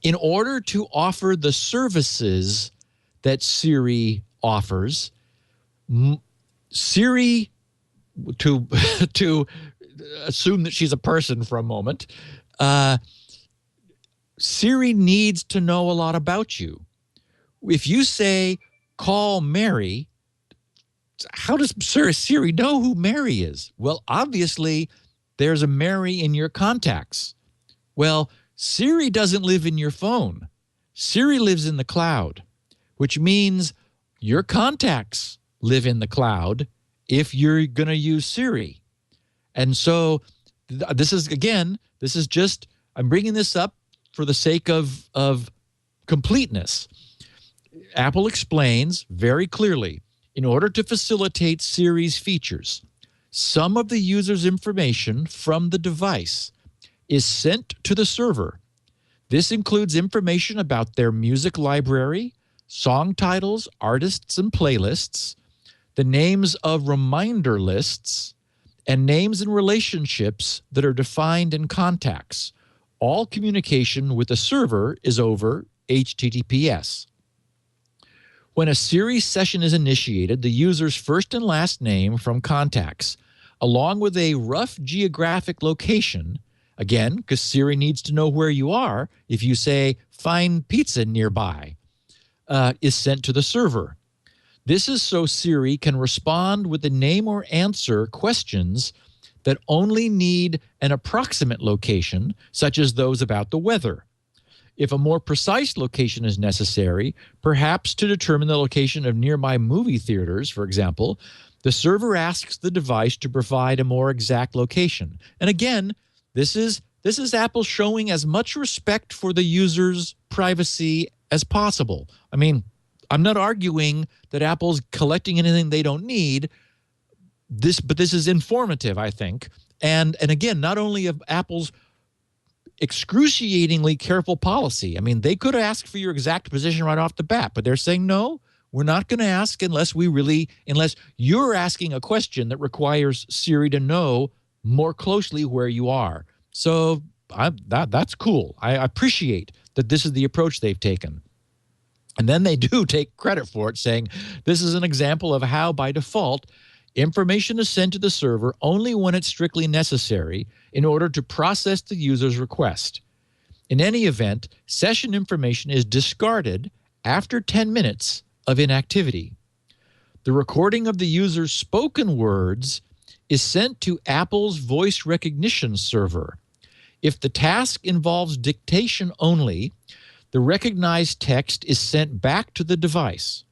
in order to offer the services that Siri offers, Siri, to assume that she's a person for a moment, Siri needs to know a lot about you. If you say, call Mary, how does Siri know who Mary is? Well, obviously, there's a Mary in your contacts. Well, Siri doesn't live in your phone. Siri lives in the cloud, which means your contacts live in the cloud if you're going to use Siri. And so this is just, I'm bringing this up for the sake of completeness. Apple explains very clearly, in order to facilitate Siri's features, some of the user's information from the device is sent to the server. This includes information about their music library, song titles, artists and playlists, the names of reminder lists, and names and relationships that are defined in contacts. All communication with the server is over HTTPS. When a Siri session is initiated, the user's first and last name from contacts, along with a rough geographic location, again, because Siri needs to know where you are, if you say, find pizza nearby, is sent to the server. This is so Siri can respond with the name or answer questions that only need an approximate location, such as those about the weather. If a more precise location is necessary, perhaps to determine the location of nearby movie theaters, for example, the server asks the device to provide a more exact location. And again, this is Apple showing as much respect for the user's privacy as possible. I mean, I'm not arguing that Apple's collecting anything they don't need, but this is informative, I think. And again, not only of Apple's excruciatingly careful policy. I mean, they could ask for your exact position right off the bat, but they're saying, no, we're not going to ask unless you're asking a question that requires Siri to know more closely where you are. So that's cool. I appreciate that this is the approach they've taken. And then they do take credit for it, saying this is an example of how, by default, information is sent to the server only when it's strictly necessary in order to process the user's request. In any event, session information is discarded after 10 minutes of inactivity. The recording of the user's spoken words is sent to Apple's voice recognition server. If the task involves dictation only, the recognized text is sent back to the device.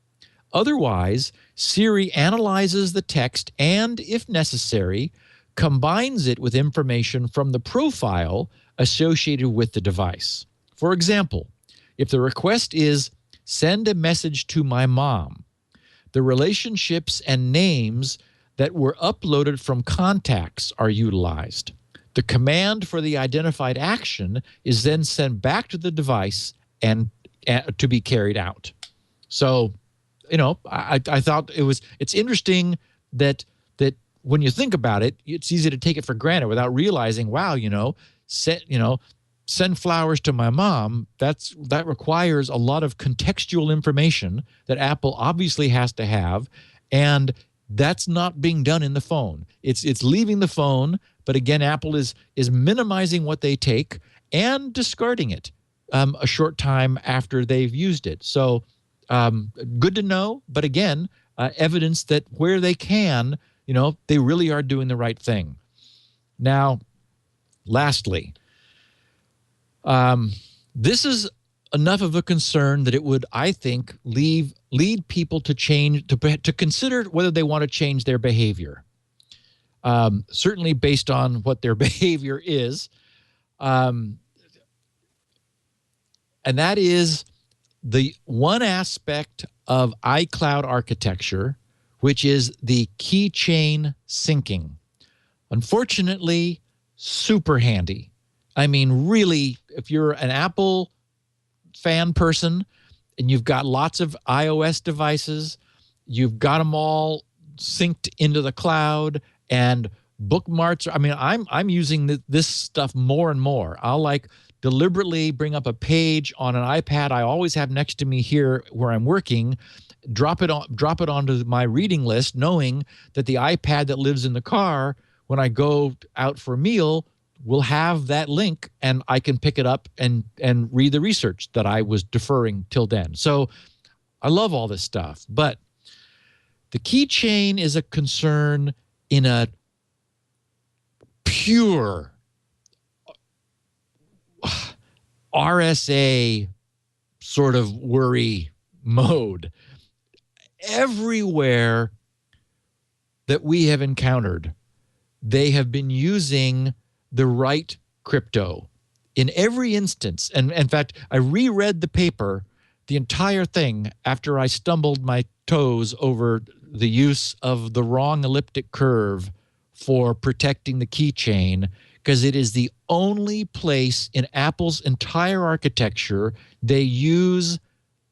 Otherwise, Siri analyzes the text and, if necessary, combines it with information from the profile associated with the device. For example, if the request is send a message to my mom, the relationships and names that were uploaded from contacts are utilized. The command for the identified action is then sent back to the device and to be carried out. So, you know, I thought it's interesting that when you think about it, it's easy to take it for granted without realizing, wow, send flowers to my mom. That requires a lot of contextual information that Apple obviously has to have, and that's not being done in the phone. It's leaving the phone, but again, Apple is minimizing what they take and discarding it a short time after they've used it. So good to know, but again, evidence that where they can, they really are doing the right thing. Now, lastly, this is enough of a concern that it would, I think, lead people to consider whether they want to change their behavior. Certainly based on what their behavior is. And that is the one aspect of iCloud architecture, which is the keychain syncing. Unfortunately, super handy. I mean, really, if you're an Apple fan person and you've got lots of iOS devices, you've got them all synced into the cloud, and bookmarks. I mean, I'm using this stuff more and more. I'll deliberately bring up a page on an iPad I always have next to me here where I'm working, drop it onto my reading list, knowing that the iPad that lives in the car, when I go out for a meal, will have that link, and I can pick it up and read the research that I was deferring till then. So I love all this stuff, but the keychain is a concern in a pure RSA sort of worry mode. Everywhere that we have encountered, they have been using the right crypto in every instance. And in fact, I reread the paper, the entire thing, after I stumbled my toes over the use of the wrong elliptic curve for protecting the keychain, because it is the only place in Apple's entire architecture they use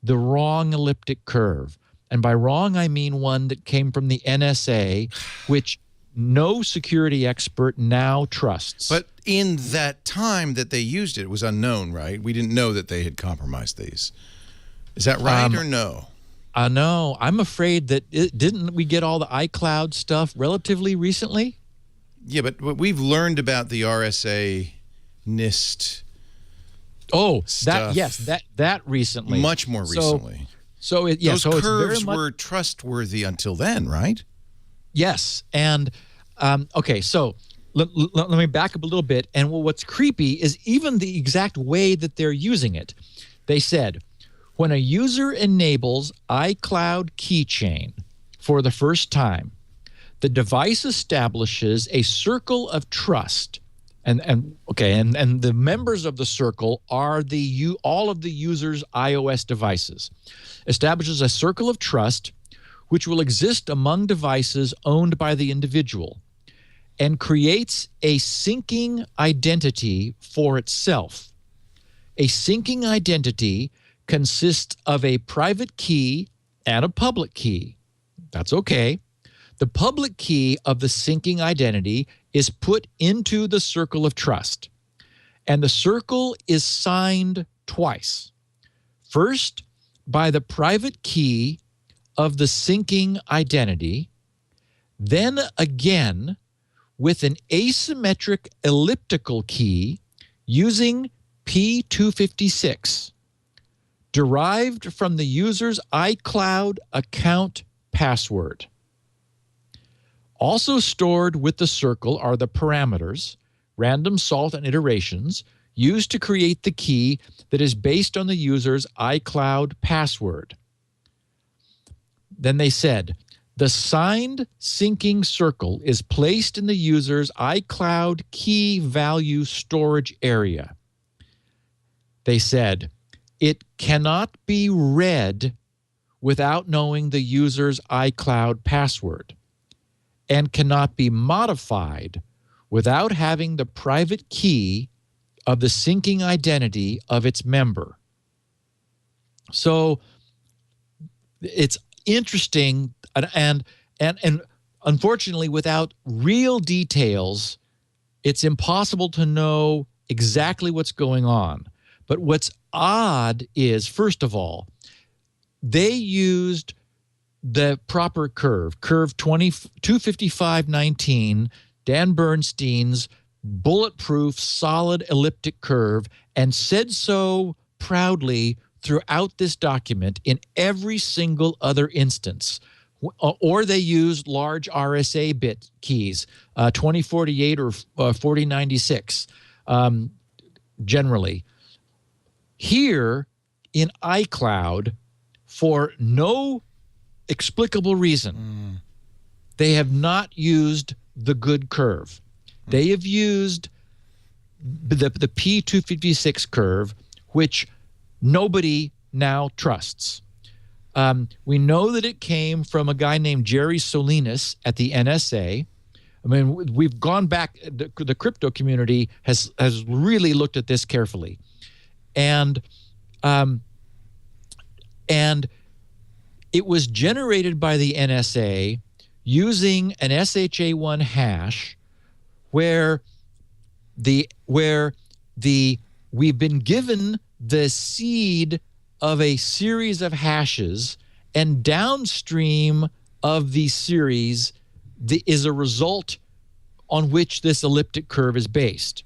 the wrong elliptic curve. And by wrong, I mean one that came from the NSA, which no security expert now trusts. But in that time that they used it, it was unknown, right? We didn't know that they had compromised these. Is that right or no? No, I'm afraid that didn't we get all the iCloud stuff relatively recently? Yeah, but we've learned about the RSA NIST. Oh, stuff that recently, much more recently. Those curves were trustworthy until then, right? Yes, and okay, so let me back up a little bit. And what's creepy is even the exact way that they're using it. They said, when a user enables iCloud Keychain for the first time, the device establishes a circle of trust, and the members of the circle are all of the user's iOS devices. Establishes a circle of trust which will exist among devices owned by the individual, and creates a syncing identity for itself. A syncing identity consists of a private key and a public key. That's okay. The public key of the syncing identity is put into the circle of trust, and the circle is signed twice. First, by the private key of the syncing identity, then again with an asymmetric elliptical key using P256, derived from the user's iCloud account password. Also stored with the circle are the parameters, random salt and iterations used to create the key that is based on the user's iCloud password. Then they said, the signed syncing circle is placed in the user's iCloud key value storage area. They said, it cannot be read without knowing the user's iCloud password and cannot be modified without having the private key of the syncing identity of its member. So it's interesting, and unfortunately, without real details, it's impossible to know exactly what's going on. But what's odd is, first of all, they used the proper curve 25519, Dan Bernstein's bulletproof, solid elliptic curve, and said so proudly throughout this document in every single other instance. Or they used large RSA bit keys, 2048 or 4096, generally. Here in iCloud, for no explicable reason, they have not used the good curve. They have used the P256 curve, which nobody now trusts. We know that it came from a guy named Jerry Salinas at the NSA. I mean, we've gone back, the crypto community has really looked at this carefully. And it was generated by the NSA using an SHA-1 hash where we've been given the seed of a series of hashes, and downstream of the series is a result on which this elliptic curve is based.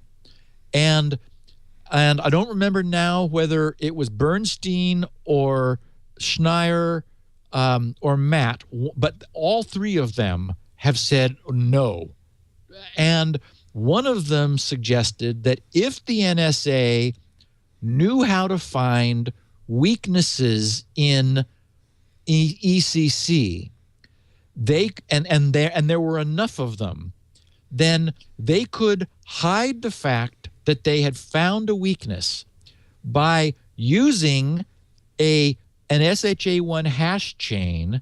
And I don't remember now whether it was Bernstein or Schneier or Matt, but all three of them have said no. And one of them suggested that if the NSA knew how to find weaknesses in ECC, and there were enough of them, then they could hide the fact that they had found a weakness by using an SHA-1 hash chain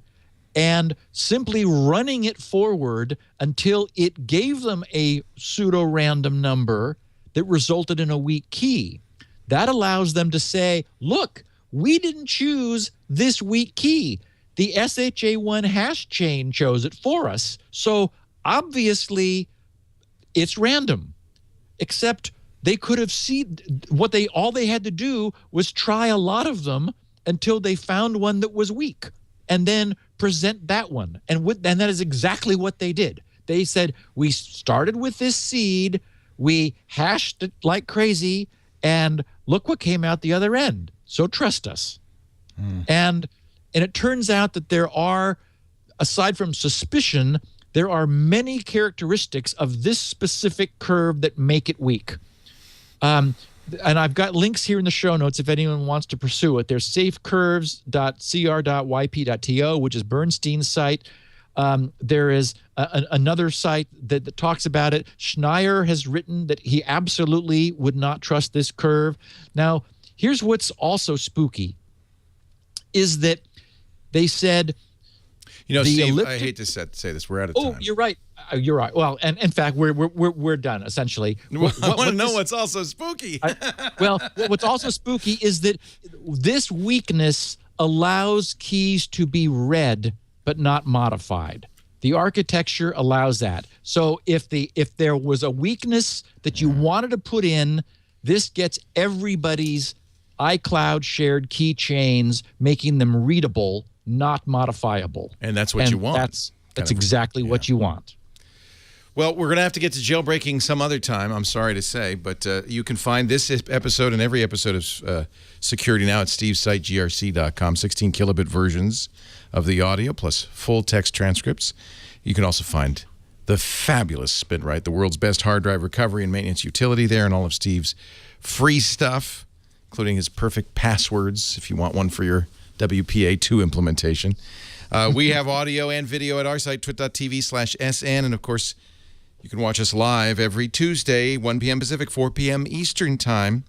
and simply running it forward until it gave them a pseudo-random number that resulted in a weak key. That allows them to say, look, we didn't choose this weak key. The SHA-1 hash chain chose it for us. So obviously it's random, except they could have seen all they had to do was try a lot of them until they found one that was weak and then present that one. And that is exactly what they did. They said, we started with this seed, we hashed it like crazy, and look what came out the other end. So trust us. And it turns out that there are, aside from suspicion, there are many characteristics of this specific curve that make it weak. And I've got links here in the show notes if anyone wants to pursue it. There's safecurves.cr.yp.to, which is Bernstein's site. There is another site that talks about it. Schneier has written that he absolutely would not trust this curve. Now, here's what's also spooky, is that they said, Steve, I hate to say this. We're out of time. Oh, you're right. You're right. Well, and in fact, we're done essentially. I want to know what's also spooky. What's also spooky is that this weakness allows keys to be read but not modified. The architecture allows that. So if there was a weakness that you wanted to put in, this gets everybody's iCloud shared keychains, making them readable, not modifiable. And that's what you want. That's exactly what you want. Well, we're going to have to get to jailbreaking some other time, I'm sorry to say, but you can find this episode and every episode of Security Now at Steve's site, grc.com, 16 kilobit versions of the audio plus full text transcripts. You can also find the fabulous SpinRite, the world's best hard drive recovery and maintenance utility there, and all of Steve's free stuff, including his perfect passwords if you want one for your WPA2 implementation. We have audio and video at our site, twit.tv/SN. And, of course, you can watch us live every Tuesday, 1 p.m. Pacific, 4 p.m. Eastern Time,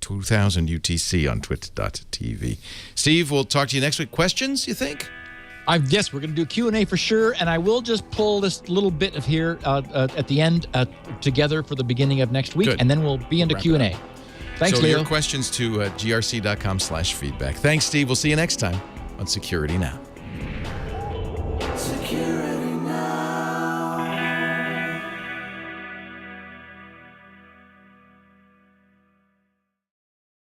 2000 UTC on twit.tv. Steve, we'll talk to you next week. Questions, you think? Yes, we're going to do Q&A for sure, and I will just pull this little bit of here at the end together for the beginning of next week, Good. and then we'll be into Q&A. Thanks, so Leo. your questions to grc.com/feedback. Thanks, Steve. We'll see you next time on Security Now.